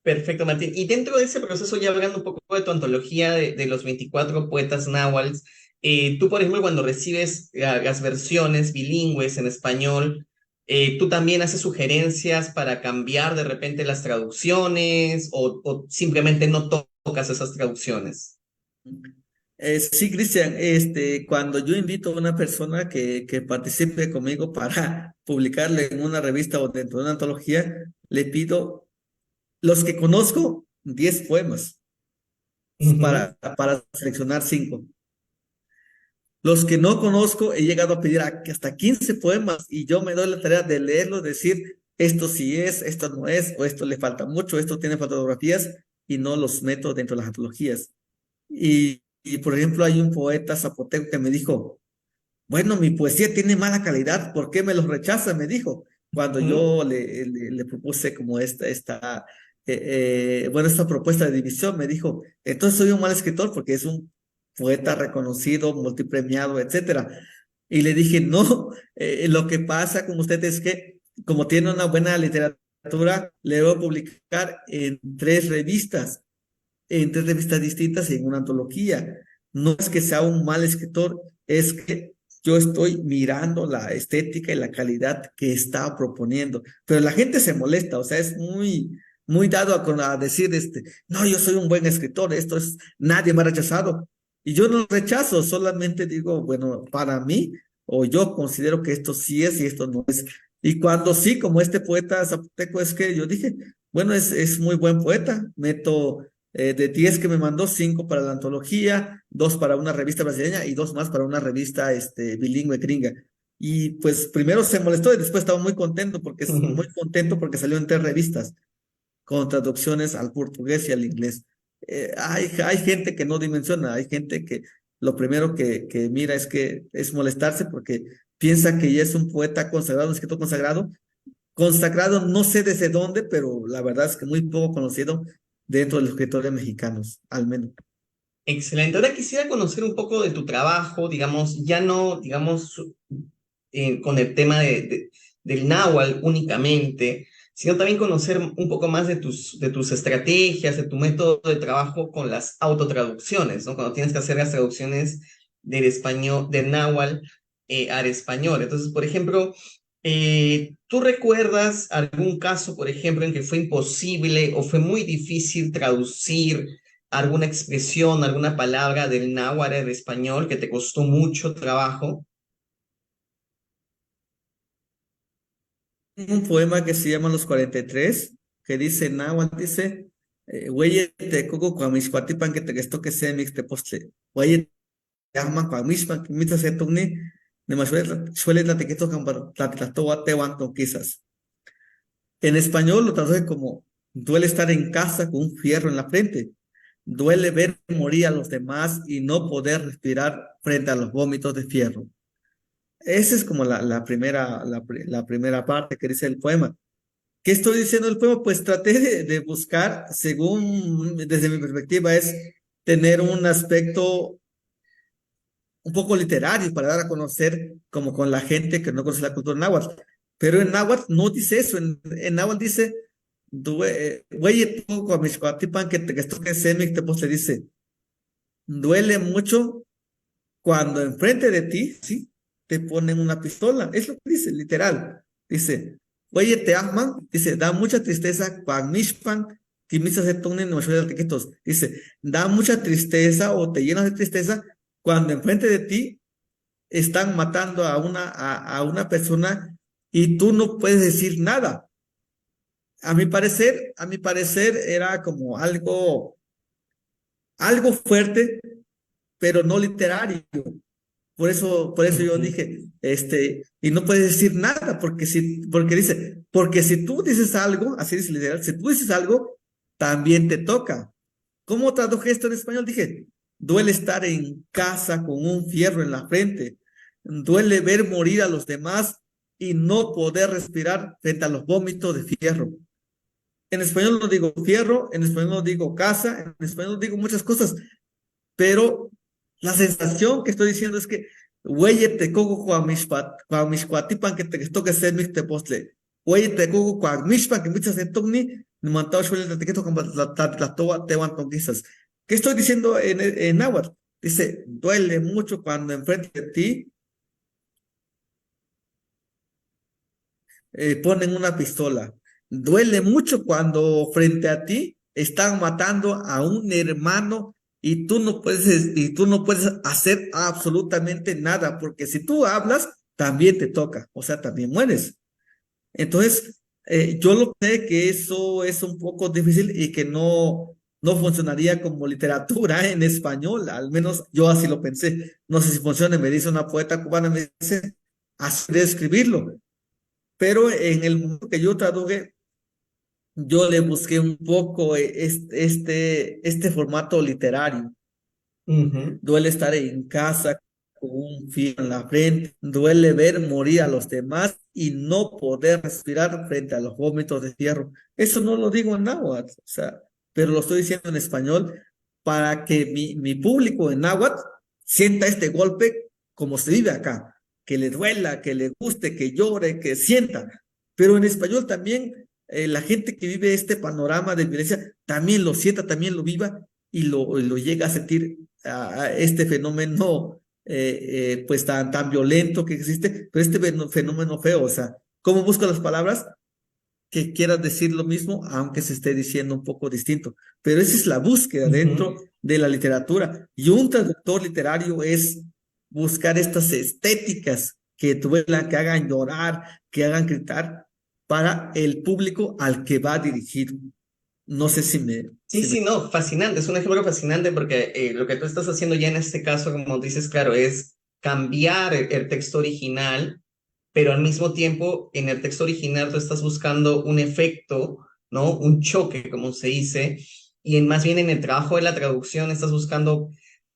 Perfecto, Martín. Y dentro de ese proceso, ya hablando un poco de tu antología de los 24 poetas náhuatl, tú, por ejemplo, cuando recibes las versiones bilingües en español, ¿tú también haces sugerencias para cambiar de repente las traducciones o simplemente no tocas esas traducciones? Sí, Cristian, cuando yo invito a una persona que participe conmigo para publicarle en una revista o dentro de una antología, le pido los que conozco, 10 poemas Ujú. para seleccionar 5. Los que no conozco, he llegado a pedir hasta 15 poemas y yo me doy la tarea de leerlos, decir esto sí es, esto no es, o esto le falta mucho, esto tiene fotografías y no los meto dentro de las antologías. Y por ejemplo, hay un poeta zapoteco que me dijo, bueno, mi poesía tiene mala calidad, ¿por qué me los rechaza? Me dijo, cuando Ujú. yo le propuse como bueno, esta propuesta de división, me dijo, entonces soy un mal escritor porque es un poeta reconocido, multipremiado, etcétera. Y le dije, no, lo que pasa con usted es que como tiene una buena literatura, le voy a publicar en tres revistas distintas y en una antología. No es que sea un mal escritor, es que yo estoy mirando la estética y la calidad que está proponiendo. Pero la gente se molesta, o sea, es muy dado a decir, no, yo soy un buen escritor, esto es, nadie me ha rechazado. Y yo no lo rechazo, solamente digo, bueno, para mí, o yo considero que esto sí es y esto no es. Y cuando sí, como este poeta zapoteco, es que yo dije, bueno, es muy buen poeta, meto de 10 que me mandó, 5 para la antología, 2 para una revista brasileña y 2 más para una revista bilingüe gringa. Y pues primero se molestó y después estaba muy contento porque salió en 3 revistas con traducciones al portugués y al inglés. Hay gente que no dimensiona, hay gente que lo primero que mira es molestarse porque piensa que ya es un poeta consagrado, un escritor consagrado. Consagrado, no sé desde dónde, pero la verdad es que muy poco conocido dentro de los escritores mexicanos, al menos. Excelente. Ahora quisiera conocer un poco de tu trabajo, digamos, ya no, digamos, con el tema del náhuatl únicamente, sino también conocer un poco más de tus estrategias, de tu método de trabajo con las autotraducciones, ¿no? Cuando tienes que hacer las traducciones del español, del náhuatl al español. Entonces, por ejemplo, ¿tú recuerdas algún caso, por ejemplo, en que fue imposible o fue muy difícil traducir alguna expresión, alguna palabra del náhuatl al español que te costó mucho trabajo? Un poema que se llama Los 43, que dice náhuatl, dice, güey, te coco cuamixcuatipan que te esto que se mix te postle, güey, te aman cuamixpan que mitas se tugni, de más suele la te quito campa te wanto quizás. En español lo traduce como, duele estar en casa con un fierro en la frente, duele ver morir a los demás y no poder respirar frente a los vómitos de fierro. Esa es como la primera parte que dice el poema. ¿Qué estoy diciendo del poema? Pues traté de buscar, según desde mi perspectiva, es tener un aspecto un poco literario para dar a conocer como con la gente que no conoce la cultura náhuatl. Pero en náhuatl no dice eso, en náhuatl dice, güey, que esto que semic te pues le dice, duele mucho cuando enfrente de ti, ¿sí? Te ponen una pistola. Es lo que dice, literal. Dice, oye, te aman. Dice, da mucha tristeza. Dice, da mucha tristeza o te llenas de tristeza cuando enfrente de ti están matando a una persona y tú no puedes decir nada. A mi parecer era como algo fuerte, pero no literario. Por eso yo Ujú. dije, y no puedes decir nada, porque si tú dices algo, así dice literal, si tú dices algo, también te toca. ¿Cómo traduje esto en español? Dije, duele estar en casa con un fierro en la frente, duele ver morir a los demás y no poder respirar frente a los vómitos de fierro. En español no digo fierro, en español no digo casa, en español no digo muchas cosas, pero la sensación que estoy diciendo es que, güey, te coco cuamishcuatipan que te toque ser mi te postle. Güey, te coco cuamishpan que muchas de togni, ni mantao shuele te quito con la toa te van tonguisas. ¿Qué estoy diciendo en náhuatl? Dice, duele mucho cuando enfrente de ti ponen una pistola. Duele mucho cuando frente a ti están matando a un hermano y tú no puedes hacer absolutamente nada, porque si tú hablas, también te toca, o sea, también mueres. Entonces, yo lo sé que eso es un poco difícil y que no funcionaría como literatura en español, al menos yo así lo pensé. No sé si funciona, me dice una poeta cubana, me dice, así de escribirlo, pero en el momento que yo traduje, yo le busqué un poco este formato literario. Ujú. Duele estar en casa con un filo en la frente, duele ver morir a los demás y no poder respirar frente a los vómitos de fierro. Eso no lo digo en náhuatl, o sea, pero lo estoy diciendo en español para que mi público en náhuatl sienta este golpe como se vive acá, que le duela, que le guste, que llore, que sienta. Pero en español también la gente que vive este panorama de violencia también lo sienta, también lo viva y lo llega a sentir a este fenómeno pues tan violento que existe, pero este fenómeno feo, o sea, ¿cómo busco las palabras que quieras decir lo mismo, aunque se esté diciendo un poco distinto? Pero esa es la búsqueda Ujú. dentro de la literatura. Y un traductor literario es buscar estas estéticas que duelan, que hagan llorar, que hagan gritar para el público al que va dirigido. No sé si me... Sí, sí, no, fascinante, es un ejemplo fascinante porque lo que tú estás haciendo ya en este caso, como dices, claro, es cambiar el texto original, pero al mismo tiempo en el texto original tú estás buscando un efecto, ¿no? Un choque, como se dice, y más bien en el trabajo de la traducción estás buscando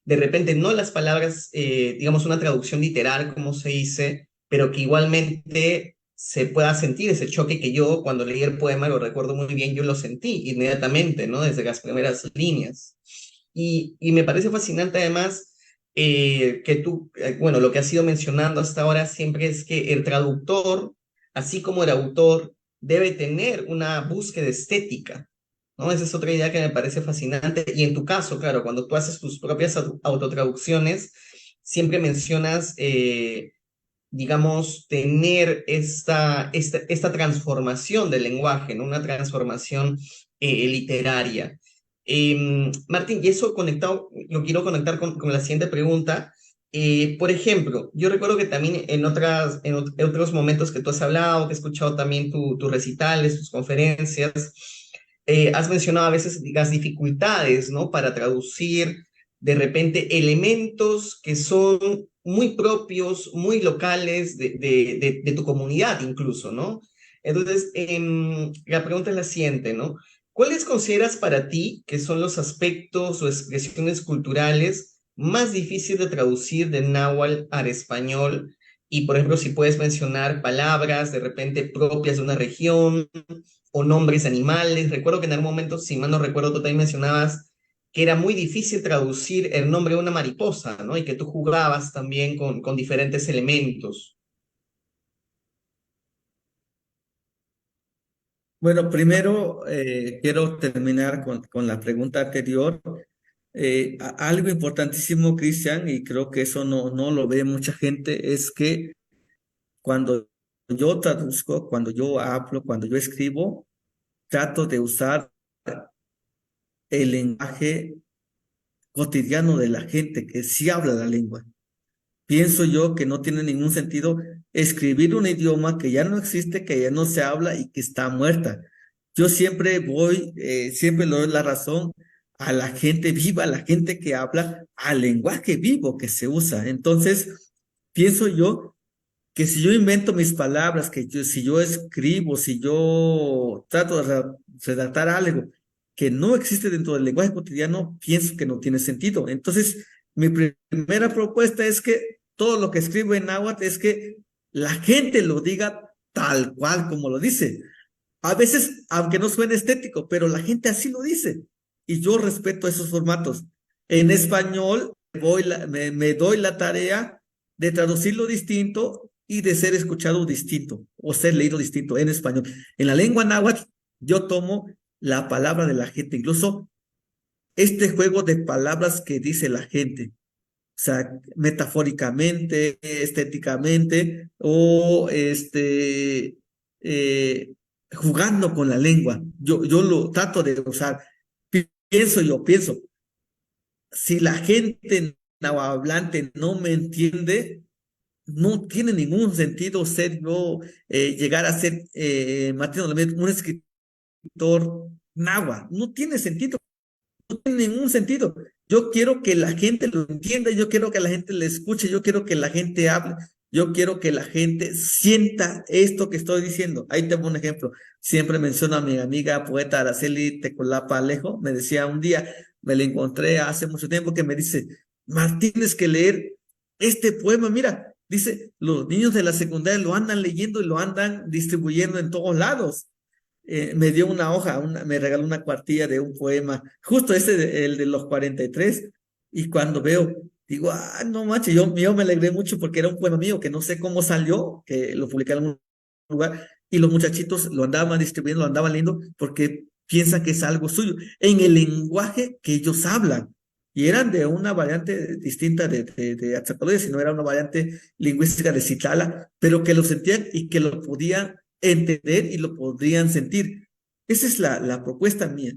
de repente no las palabras, digamos, una traducción literal, como se dice, pero que igualmente se pueda sentir ese choque que yo cuando leí el poema, lo recuerdo muy bien, yo lo sentí inmediatamente, ¿no? Desde las primeras líneas. Y me parece fascinante además que tú, bueno, lo que has ido mencionando hasta ahora siempre es que el traductor, así como el autor, debe tener una búsqueda estética, ¿no? Esa es otra idea que me parece fascinante. Y en tu caso, claro, cuando tú haces tus propias autotraducciones, siempre mencionas, digamos, tener esta transformación del lenguaje, ¿no? Una transformación literaria. Martín, y eso conectado, lo quiero conectar con la siguiente pregunta. Por ejemplo, yo recuerdo que también en otros momentos que tú has hablado, que he escuchado también tus recitales, tus conferencias, has mencionado a veces las dificultades, ¿no? Para traducir de repente elementos que son muy propios, muy locales de tu comunidad incluso, ¿no? Entonces, la pregunta es la siguiente, ¿no? ¿Cuáles consideras para ti que son los aspectos o expresiones culturales más difíciles de traducir de náhuatl al español? Y, por ejemplo, si puedes mencionar palabras de repente propias de una región o nombres de animales. Recuerdo que en algún momento, si mal no recuerdo, tú también mencionabas que era muy difícil traducir el nombre de una mariposa, ¿no? Y que tú jugabas también con diferentes elementos. Bueno, primero quiero terminar con la pregunta anterior. Algo importantísimo, Cristian, y creo que eso no lo ve mucha gente, es que cuando yo traduzco, cuando yo hablo, cuando yo escribo, trato de usar el lenguaje cotidiano de la gente que sí habla la lengua. Pienso yo que no tiene ningún sentido escribir un idioma que ya no existe, que ya no se habla y que está muerta. Yo siempre le doy la razón a la gente viva, a la gente que habla, al lenguaje vivo que se usa. Entonces, pienso yo que si yo invento mis palabras, si yo escribo, si yo trato de redactar algo que no existe dentro del lenguaje cotidiano, pienso que no tiene sentido. Entonces, mi primera propuesta es que todo lo que escribo en náhuatl es que la gente lo diga tal cual como lo dice. A veces, aunque no suene estético, pero la gente así lo dice. Y yo respeto esos formatos. En español, me doy la tarea de traducirlo distinto y de ser escuchado distinto o ser leído distinto en español. En la lengua náhuatl, yo tomo la palabra de la gente, incluso este juego de palabras que dice la gente, o sea, metafóricamente, estéticamente o eh, jugando con la lengua. Yo lo trato de usar. Pienso, si la gente hablante no me entiende, no tiene ningún sentido ser yo, llegar a ser, Martín Olamed, un escritor náhuatl. No tiene sentido, no tiene ningún sentido. Yo quiero que la gente lo entienda, yo quiero que la gente le escuche, yo quiero que la gente hable, yo quiero que la gente sienta esto que estoy diciendo. Ahí tengo un ejemplo. Siempre menciono a mi amiga poeta Araceli Tecolapa Alejo. Me decía un día, me la encontré hace mucho tiempo, que me dice: Martín, tienes que leer este poema. Mira, dice, los niños de la secundaria lo andan leyendo y lo andan distribuyendo en todos lados. Me dio una hoja, me regaló una cuartilla de un poema, justo el de los 43, y cuando veo, digo, no manches, yo me alegré mucho porque era un poema mío que no sé cómo salió, que lo publiqué en algún lugar, y los muchachitos lo andaban distribuyendo, lo andaban leyendo, porque piensan que es algo suyo, en el lenguaje que ellos hablan. y eran de una variante distinta de Atzapaloya, sino era una variante lingüística de Citala, pero que lo sentían y que lo podían entender y lo podrían sentir. Esa es la propuesta mía.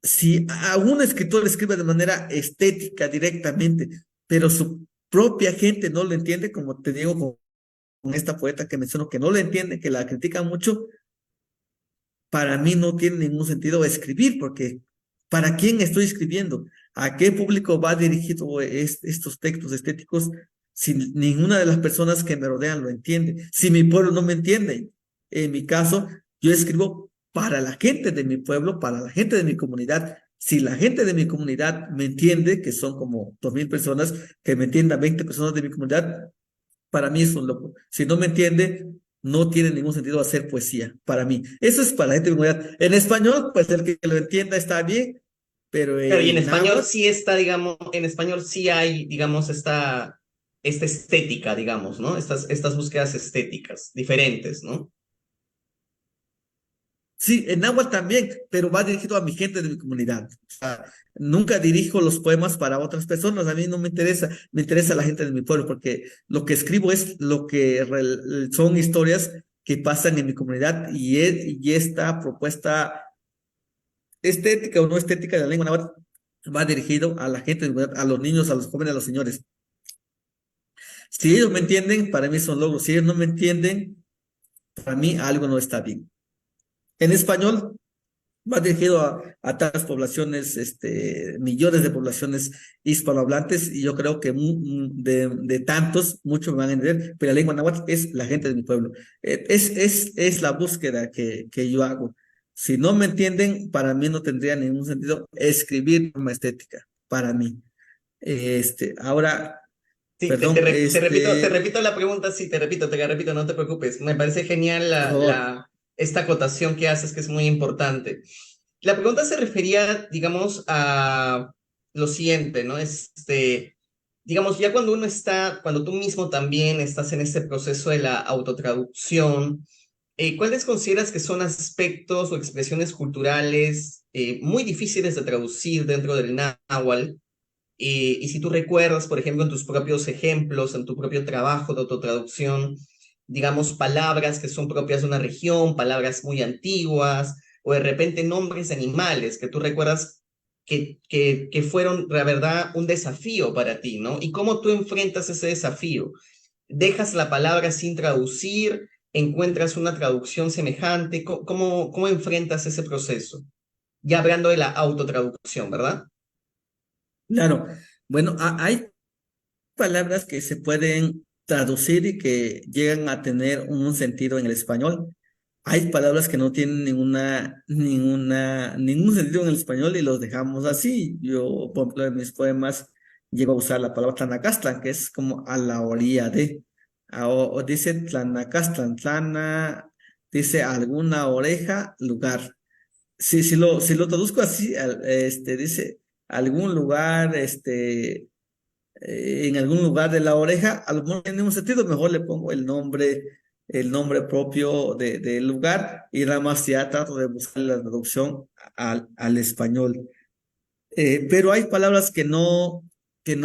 Si a un escritor escribe de manera estética directamente, pero su propia gente no lo entiende, como te digo con esta poeta que menciono, que no lo entiende, que la critica mucho, para mí no tiene ningún sentido escribir, porque ¿para quién estoy escribiendo? ¿A qué público va dirigido estos textos estéticos si ninguna de las personas que me rodean lo entiende? Si mi pueblo no me entiende, en mi caso, yo escribo para la gente de mi pueblo, para la gente de mi comunidad. Si la gente de mi comunidad me entiende, que son como 2.000 personas, que me entiendan 20 personas de mi comunidad, para mí es un loco. Si no me entiende, no tiene ningún sentido hacer poesía, para mí. Eso es para la gente de mi comunidad. En español, pues el que lo entienda está bien, pero Claro, y en en español náhuatl, sí está, digamos, en español sí hay, digamos, esta estética, digamos, ¿no? Estas búsquedas estéticas diferentes, ¿no? sí, en náhuatl también, pero va dirigido a mi gente de mi comunidad. O sea, nunca dirijo los poemas para otras personas, a mí no me interesa la gente de mi pueblo, porque lo que escribo es lo que son historias que pasan en mi comunidad y esta propuesta estética o no estética de la lengua náhuatl va dirigido a la gente, a los niños, a los jóvenes, a los señores. Si ellos me entienden, para mí son logros. Si ellos no me entienden, para mí algo no está bien. En español va dirigido a tantas poblaciones, millones de poblaciones hispanohablantes, y yo creo que de tantos, muchos me van a entender, pero la lengua náhuatl es la gente de mi pueblo. Es la búsqueda que yo hago. Si no me entienden, para mí no tendría ningún sentido escribir forma estética, para mí. Ahora, Sí, perdón, te repito la pregunta, sí, te la repito, no te preocupes. Me parece genial por favor. esta acotación que haces, que es muy importante. La pregunta se refería, digamos, a lo siguiente, ¿no? Digamos, ya cuando cuando tú mismo también estás en este proceso de la autotraducción, ¿cuáles consideras que son aspectos o expresiones culturales muy difíciles de traducir dentro del náhuatl? Y si tú recuerdas, por ejemplo, en tus propios ejemplos, en tu propio trabajo de autotraducción, digamos, palabras que son propias de una región, palabras muy antiguas, o de repente nombres de animales que tú recuerdas que fueron, la verdad, un desafío para ti, ¿no? ¿Y cómo tú enfrentas ese desafío? ¿Dejas la palabra sin traducir? ¿Encuentras una traducción semejante? ¿Cómo enfrentas ese proceso? Ya hablando de la autotraducción, ¿verdad? Claro, bueno, hay palabras que se pueden traducir y que llegan a tener un sentido en el español. Hay palabras que no tienen ningún sentido en el español y los dejamos así. Yo, por ejemplo, en mis poemas llego a usar la palabra Tlanacastlan, que es como a la orilla de. O dice Tlanacastlan, Tlana, dice alguna oreja, lugar. Si lo traduzco así, dice algún lugar, en algún lugar de la oreja, a lo mejor tiene un sentido, mejor le pongo el nombre propio del lugar y nada más ya trato de buscar la traducción al español. Pero hay palabras que no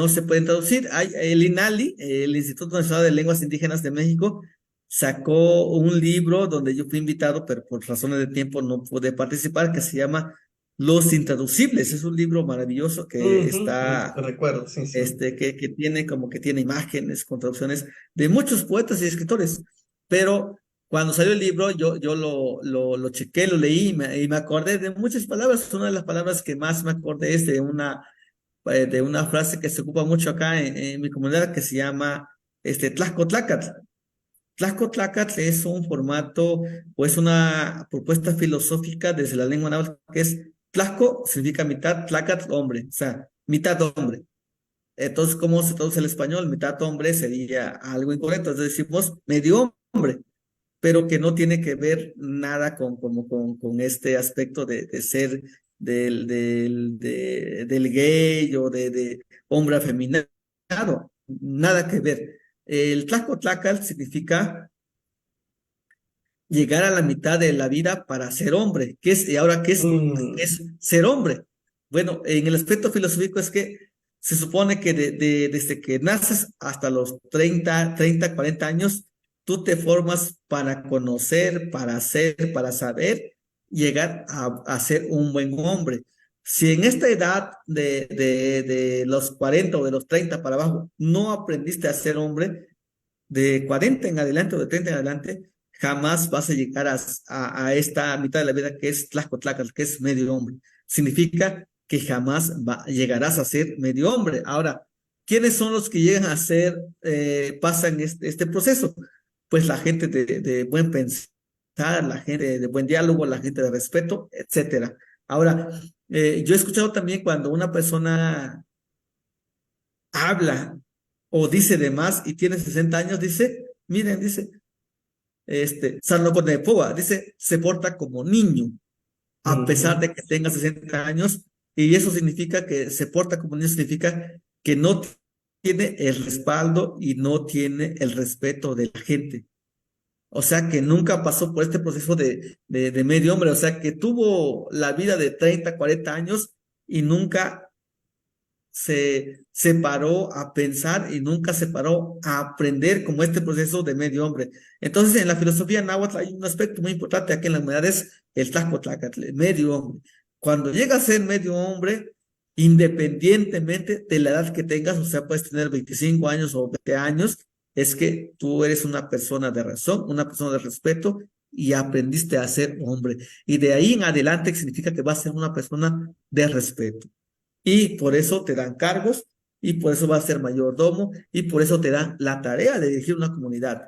se pueden traducir. El INALI, el Instituto Nacional de Lenguas Indígenas de México, sacó un libro donde yo fui invitado, pero por razones de tiempo no pude participar, que se llama Los Intraducibles. Es un libro maravilloso que Ujú, está recuerdo, sí, sí. que tiene imágenes con traducciones de muchos poetas y escritores. Pero cuando salió el libro, yo lo chequé, lo leí y me acordé de muchas palabras. Una de las palabras que más me acordé es de una frase que se ocupa mucho acá en mi comunidad que se llama Tlaxcotlácatl. Tlaxcotlácatl es un formato o es una propuesta filosófica desde la lengua náhuatl que es Tlaxco significa mitad, Tlácatl hombre, o sea, mitad hombre. Entonces, ¿cómo se traduce el español? Mitad hombre sería algo incorrecto. Entonces decimos medio hombre, pero que no tiene que ver nada con este aspecto de ser del gay o de hombre afeminado. Nada que ver. El Tlaxcotlácatl significa llegar a la mitad de la vida para ser hombre. ¿Qué es, y ahora qué es Mm, ser hombre? Bueno, en el aspecto filosófico es que se supone que desde que naces hasta los 40 años, tú te formas para conocer, para hacer, para saber, llegar a ser un buen hombre. Si en esta edad de los 40 o de los 30 para abajo no aprendiste a ser hombre, de 40 en adelante o de 30 en adelante, jamás vas a llegar a esta mitad de la vida que es Tlaxcotlacal, que es medio hombre. Significa que jamás llegarás a ser medio hombre. Ahora, ¿quiénes son los que llegan a ser, pasan este proceso? Pues la gente de buen pensar, la gente de buen diálogo, la gente de respeto, etcétera. Ahora, yo he escuchado también cuando una persona habla o dice de más y tiene 60 años, dice, miren, dice, Sarnoconepoa, dice, se porta como niño, a pesar Ujú. de que tenga 60 años, y eso significa que se porta como niño, significa que no tiene el respaldo y no tiene el respeto de la gente. O sea, que nunca pasó por este proceso de medio hombre, o sea, que tuvo la vida de 30 40 años y nunca se paró a pensar y nunca se paró a aprender como este proceso de medio hombre. Entonces, en la filosofía náhuatl hay un aspecto muy importante aquí en la humanidad, es el tlacotlacatl, el medio hombre. Cuando llega a ser medio hombre, independientemente de la edad que tengas, o sea, puedes tener 25 años o 20 años, es que tú eres una persona de razón, una persona de respeto y aprendiste a ser hombre. Y de ahí en adelante significa que vas a ser una persona de respeto y por eso te dan cargos y por eso vas a ser mayordomo y por eso te dan la tarea de dirigir una comunidad.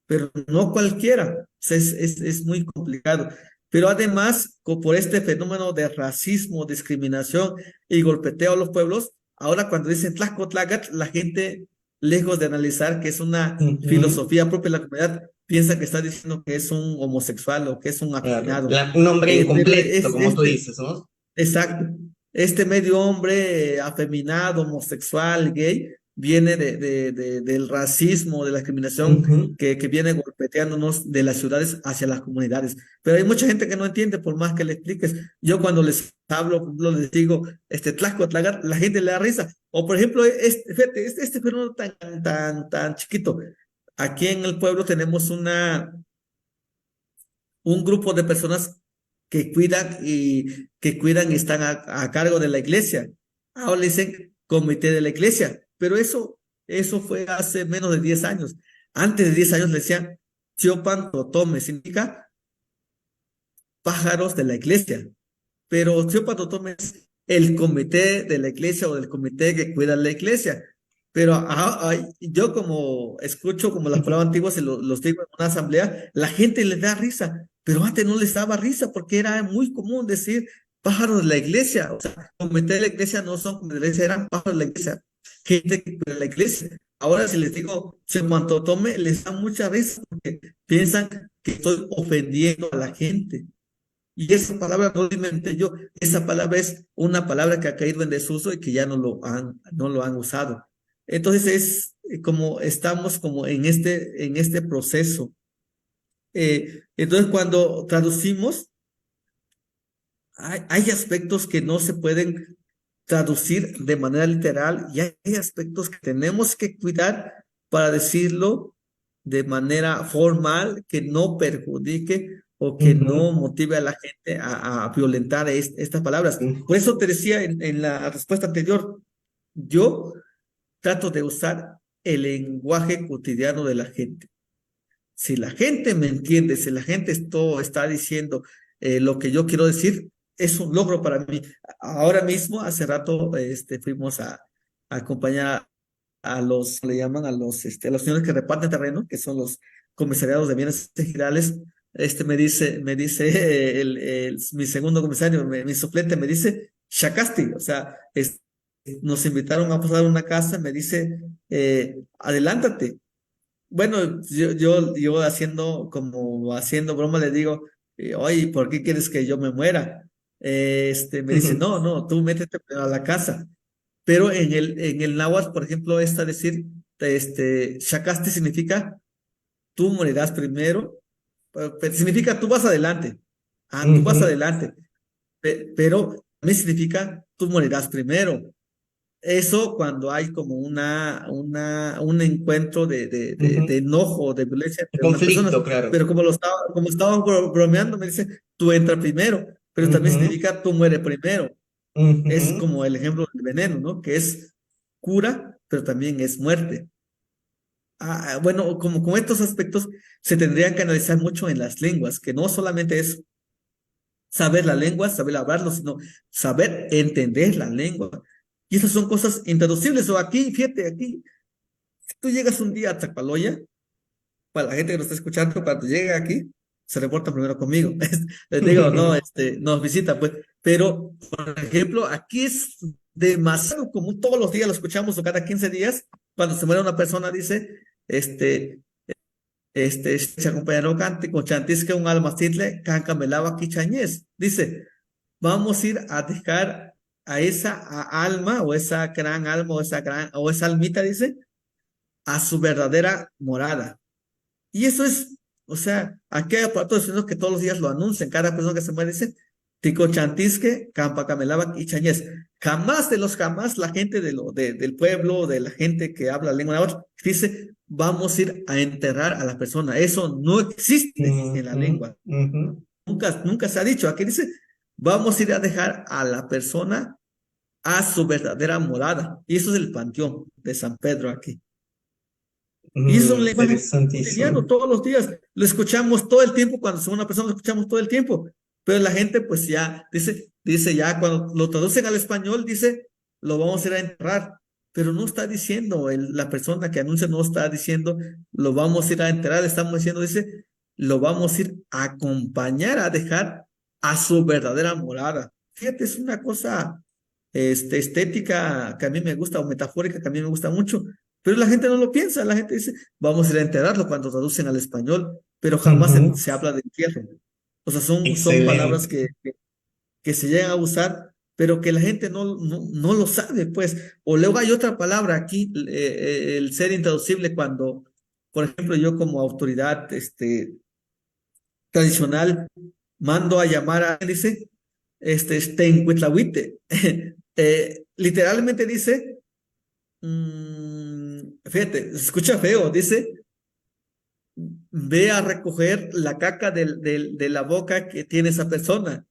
Pero no cualquiera, o sea, es muy complicado. Pero además, por este fenómeno de racismo, discriminación y golpeteo a los pueblos, ahora cuando dicen Tlaxcotlacat, la gente, lejos de analizar que es una Ujú. filosofía propia de la comunidad, piensa que está diciendo que es un homosexual o que es un Claro. afeminado. Un nombre Pero incompleto, es como tú este, dices, ¿no? exacto. Este medio hombre afeminado, homosexual, gay, viene del racismo, de la discriminación Ujú. que viene golpeteándonos de las ciudades hacia las comunidades. Pero hay mucha gente que no entiende, por más que le expliques. Yo cuando les hablo, por ejemplo, les digo, Tlaxco, Tlagar, la gente le da risa. O por ejemplo, fíjate, este fenómeno tan chiquito. Aquí en el pueblo tenemos un grupo de personas que cuidan y están a cargo de la iglesia. Ahora le dicen comité de la iglesia, pero eso fue hace menos de 10 años. Antes de 10 años le decían Chiopan Totome, significa pájaros de la iglesia, pero Chiopan Totome es el comité de la iglesia o del comité que cuida la iglesia. Pero yo como escucho como las palabras antiguas y los digo en una asamblea, la gente les da risa, pero antes no les daba risa porque era muy común decir pájaros de la iglesia. O sea, comité de la iglesia no son como de la iglesia, eran pájaros de la iglesia, gente que cuida la iglesia. Ahora si les digo se tome, les da mucha risa porque piensan que estoy ofendiendo a la gente. Y esa palabra no la inventé yo, esa palabra es una palabra que ha caído en desuso y que ya no lo han usado. Entonces como estamos como en este proceso. Entonces cuando traducimos, hay aspectos que no se pueden traducir de manera literal y hay aspectos que tenemos que cuidar para decirlo de manera formal, que no perjudique o que no Ujú. motive a la gente a violentar estas palabras. Ujú. Por eso te decía en la respuesta anterior, yo trato de usar el lenguaje cotidiano de la gente. Si la gente me entiende, si la gente está diciendo lo que yo quiero decir, es un logro para mí. Ahora mismo, hace rato, fuimos a acompañar a los, le llaman a los señores que reparten terreno, que son los comisariados de bienes ejidales. Me dice mi segundo comisario, mi suplente, me dice, Shakasti, o sea, nos invitaron a pasar una casa, me dice, adelántate. Bueno, yo haciendo broma le digo, oye, ¿por qué quieres que yo me muera? Me dice, Ujú. no, no, tú métete a la casa. Pero en el náhuatl, por ejemplo, decir, Shakaste significa tú morirás primero, significa tú vas adelante. Ah, tú vas Ujú. adelante. Pero significa tú morirás primero. Eso cuando hay como un encuentro de Ujú. enojo, de violencia El entre unas personas. conflicto, claro. Pero como estaban bromeando, me dice, tú entra primero, pero también Ujú, significa tú mueres primero. Es ujú, como el ejemplo del veneno, ¿no? Que es cura, pero también es muerte. Bueno, como con estos aspectos se tendrían que analizar mucho en las lenguas, que no solamente es saber la lengua, saber hablarlo, sino saber entender la lengua. Y esas son cosas intraducibles. O aquí, fíjate, aquí, si tú llegas un día a Chapaloya, para la gente que nos está escuchando, cuando llega aquí, se reporta primero conmigo. Les digo, no, nos visita, pues. Pero, por ejemplo, aquí es demasiado común, todos los días lo escuchamos, o cada 15 días, cuando se muere una persona, dice, este, se acompañaron cante con chantis que un almacitle, cancamelaba quichañez. Dice, vamos a ir a dejar a esa alma, o esa gran alma, o esa almita, dice, a su verdadera morada. Y eso es, o sea, aquí hay aparatos diciendo que todos los días lo anuncian, cada persona que se muere dice, Tico Chantisque, Campa Camelaba y Chañez. Jamás de los jamás la gente del pueblo, de la gente que habla lengua náhuatl, dice, vamos a ir a enterrar a la persona. Eso no existe en la ujú, lengua. ujú. Nunca se ha dicho. Aquí dice, vamos a ir a dejar a la persona a su verdadera morada. Y eso es el panteón de San Pedro aquí. Y eso es un lenguaje cotidiano, Interesantísimo. todos los días. Lo escuchamos todo el tiempo, cuando somos una persona lo escuchamos todo el tiempo. Pero la gente pues ya dice ya, cuando lo traducen al español, dice, lo vamos a ir a enterrar. Pero no está diciendo, la persona que anuncia no está diciendo, lo vamos a ir a enterrar, estamos diciendo, dice, lo vamos a ir a acompañar a dejar a su verdadera morada. Fíjate, es una cosa estética que a mí me gusta, o metafórica que a mí me gusta mucho, pero la gente no lo piensa, la gente dice, vamos a ir a enterarlo cuando traducen al español, pero jamás Ujú. se habla de entierro. O sea, son palabras Excelente. que se llegan a usar, pero que la gente no lo sabe, pues. O luego hay otra palabra aquí, el ser intraducible, cuando, por ejemplo, yo como autoridad tradicional mando a llamar a, dice, Tencuitlahuite. Literalmente dice, fíjate, se escucha feo, dice, ve a recoger la caca de la boca que tiene esa persona.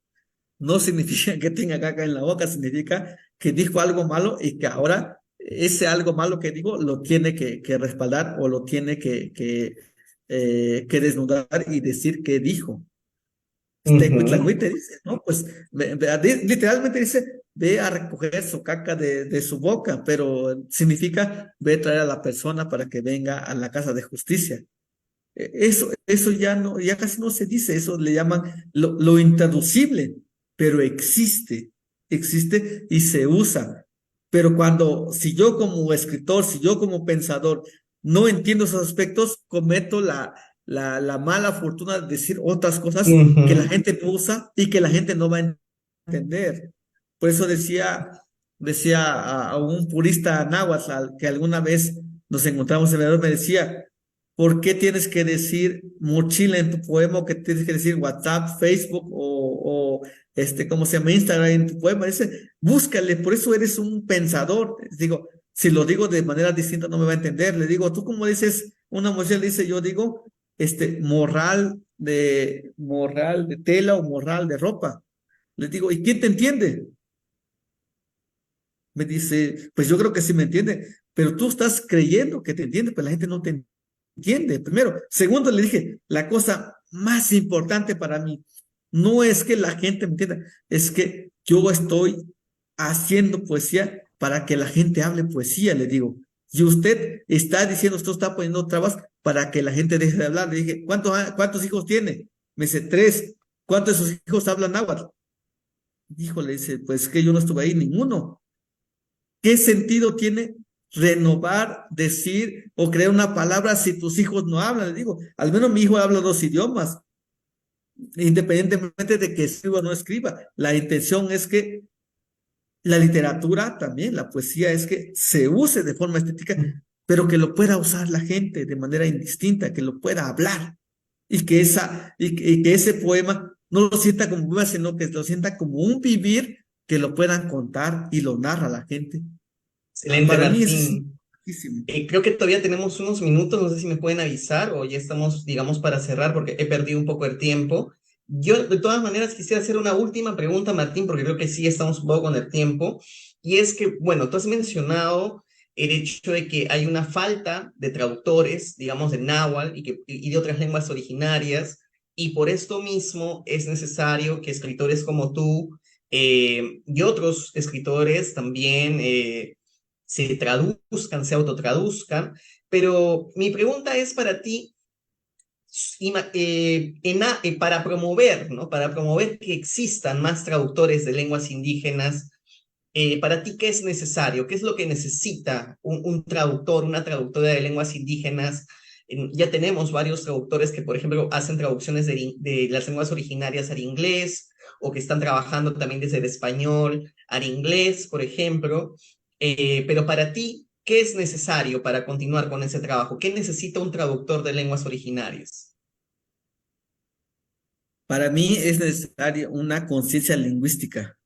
No significa que tenga caca en la boca, significa que dijo algo malo y que ahora ese algo malo que digo lo tiene que respaldar, o lo tiene que desnudar y decir que dijo. Ujú, Cuitlahuite dice, ¿no? Pues literalmente dice, ve a recoger su caca de su boca, pero significa ve a traer a la persona para que venga a la casa de justicia. Eso ya no, ya casi no se dice, eso le llaman lo intraducible, pero existe y se usa. Pero si yo como escritor, si yo como pensador no entiendo esos aspectos, cometo la mala fortuna de decir otras cosas que la ujú. gente no usa y que la gente no va a entender. Por eso decía a un purista náhuatl que alguna vez nos encontramos en el me decía, ¿por qué tienes que decir mochila en tu poema, o que tienes que decir WhatsApp, Facebook, ¿cómo se llama? Instagram en tu poema? Dice, búscale, por eso eres un pensador. Digo, si lo digo de manera distinta no me va a entender. Le digo, tú como dices una mochila, dice, yo digo, morral de tela o morral de ropa. Le digo, ¿y quién te entiende? Me dice, pues yo creo que sí me entiende, pero tú estás creyendo que te entiende, pero la gente no te entiende. Primero. Segundo, le dije, la cosa más importante para mí no es que la gente me entienda, es que yo estoy haciendo poesía para que la gente hable poesía, le digo. Y usted está diciendo, usted está poniendo trabas para que la gente deje de hablar. Le dije, ¿cuántos hijos tiene? Me dice, tres. ¿Cuántos de sus hijos hablan náhuatl? Híjole, dice, pues que yo no estuve ahí, ninguno. ¿Qué sentido tiene renovar, decir o crear una palabra si tus hijos no hablan? Le digo, al menos mi hijo habla dos idiomas, independientemente de que escriba o no escriba. La intención es que la literatura también, la poesía, es que se use de forma estética, pero que lo pueda usar la gente de manera indistinta, que lo pueda hablar, y que ese poema no lo sienta como poema, sino que lo sienta como un vivir que lo puedan contar y lo narra la gente. Excelente, Para mí eso es Martín. importantísimo. Creo que todavía tenemos unos minutos, no sé si me pueden avisar o ya estamos, digamos, para cerrar porque he perdido un poco el tiempo. Yo, de todas maneras, quisiera hacer una última pregunta, Martín, porque creo que sí estamos un poco con el tiempo. Y es que, bueno, tú has mencionado el hecho de que hay una falta de traductores, digamos, de náhuatl y de otras lenguas originarias, y por esto mismo es necesario que escritores como tú y otros escritores también se traduzcan, se autotraduzcan, pero mi pregunta es para ti, para promover, ¿no? Para promover que existan más traductores de lenguas indígenas, para ti, ¿qué es necesario? ¿Qué es lo que necesita un traductor, una traductora de lenguas indígenas? Ya tenemos varios traductores que, por ejemplo, hacen traducciones de las lenguas originarias al inglés o que están trabajando también desde el español al inglés, por ejemplo. Pero para ti, ¿qué es necesario para continuar con ese trabajo? ¿Qué necesita un traductor de lenguas originarias? Para mí es necesaria una conciencia lingüística,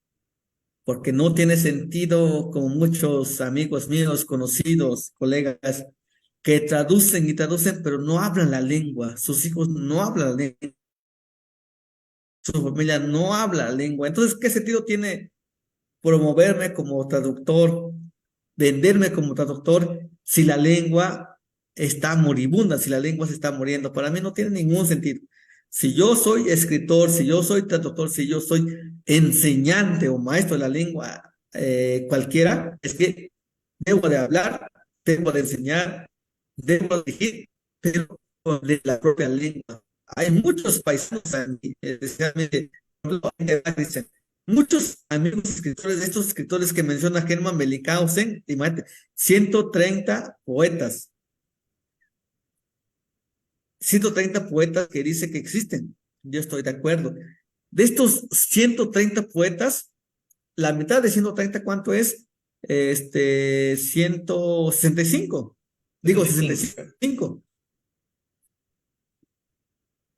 porque no tiene sentido, como muchos amigos míos, conocidos, colegas, que traducen y traducen, pero no hablan la lengua. Sus hijos no hablan la lengua, su familia no habla la lengua. Entonces, ¿qué sentido tiene promoverme como traductor, venderme como traductor, si la lengua está moribunda, si la lengua se está muriendo? Para mí no tiene ningún sentido. Si yo soy escritor, si yo soy traductor, si yo soy enseñante o maestro de la lengua cualquiera, es que debo de hablar, debo de enseñar, debo de dirigir, pero de la propia lengua. Hay muchos paisanos, especialmente, dicen, muchos amigos escritores, de estos escritores que menciona Germán Bellicausen, imagínate, 130 poetas, 130 poetas que dice que existen. Yo estoy de acuerdo. De estos 130 poetas, la mitad de 130, ¿cuánto es? 165. Digo, 65. 65.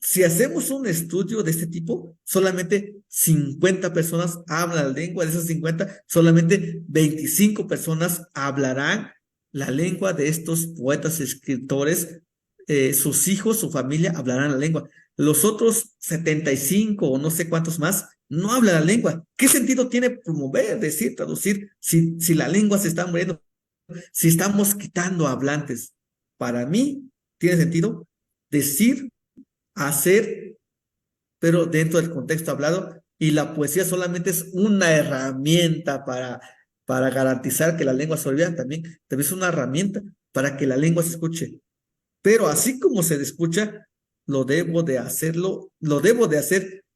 Si hacemos un estudio de este tipo, solamente 50 personas hablan la lengua. De esas 50, solamente 25 personas hablarán la lengua de estos poetas, escritores. Sus hijos, su familia hablarán la lengua. Los otros 75 o no sé cuántos más no hablan la lengua. ¿Qué sentido tiene promover, decir, traducir, si la lengua se está muriendo, si estamos quitando hablantes? Para mí, tiene sentido decir, hacer, pero dentro del contexto hablado, y la poesía solamente es una herramienta para garantizar que la lengua se olvida, también es una herramienta para que la lengua se escuche. Pero así como se escucha, lo debo de hacer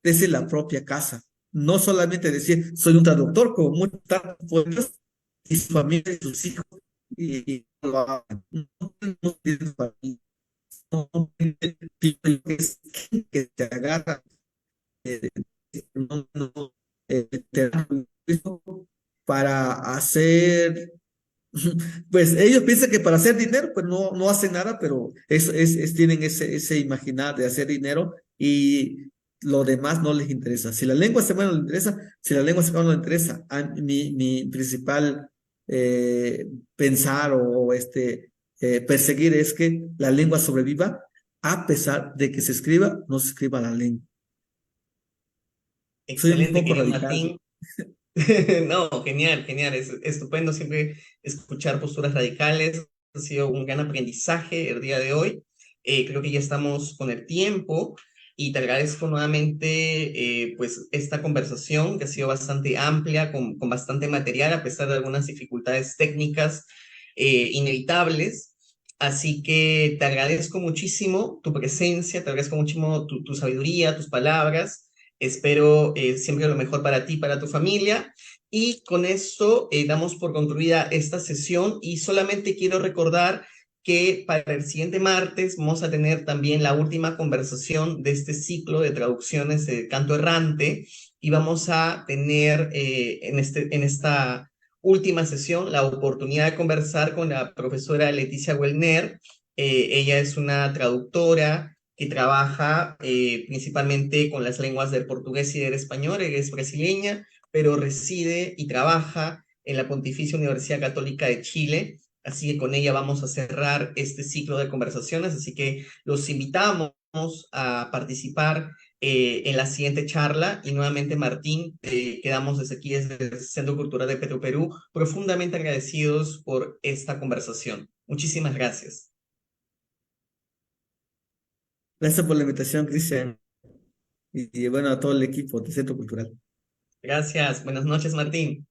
desde la propia casa. No solamente decir, soy un traductor, como muchos poetas y su familia y sus hijos, y lo hagan. No tenemos tiempo para mí. No, que te agarra eh, no, no, te dan para hacer, pues ellos piensan que para hacer dinero, pues no hacen nada, pero tienen ese imaginar de hacer dinero y lo demás no les interesa. Si la lengua se muere no les interesa, si la lengua se acaba no les interesa. Mi principal eh, pensar perseguir es que la lengua sobreviva a pesar de que se escriba, no se escriba la lengua. Soy un Excelente, poco querido radical. Martín. No, genial, genial. Es estupendo siempre escuchar posturas radicales. Ha sido un gran aprendizaje el día de hoy. Creo que ya estamos con el tiempo y te agradezco nuevamente pues esta conversación que ha sido bastante amplia, con bastante material, a pesar de algunas dificultades técnicas inevitables. Así que te agradezco muchísimo tu presencia, te agradezco muchísimo tu sabiduría, tus palabras. Espero siempre lo mejor para ti, para tu familia. Y con esto damos por concluida esta sesión y solamente quiero recordar que para el siguiente martes vamos a tener también la última conversación de este ciclo de traducciones de Canto Errante y vamos a tener en esta última sesión la oportunidad de conversar con la profesora Leticia Wellner. Ella es una traductora que trabaja principalmente con las lenguas del portugués y del español. Ella es brasileña, pero reside y trabaja en la Pontificia Universidad Católica de Chile. Así que con ella vamos a cerrar este ciclo de conversaciones. Así que los invitamos a participar en la siguiente charla. Y nuevamente, Martín, quedamos desde aquí, desde el Centro Cultural de Petro Perú, profundamente agradecidos por esta conversación. Muchísimas gracias. Gracias por la invitación, Cristian, y bueno, a todo el equipo del Centro Cultural. Gracias. Buenas noches, Martín.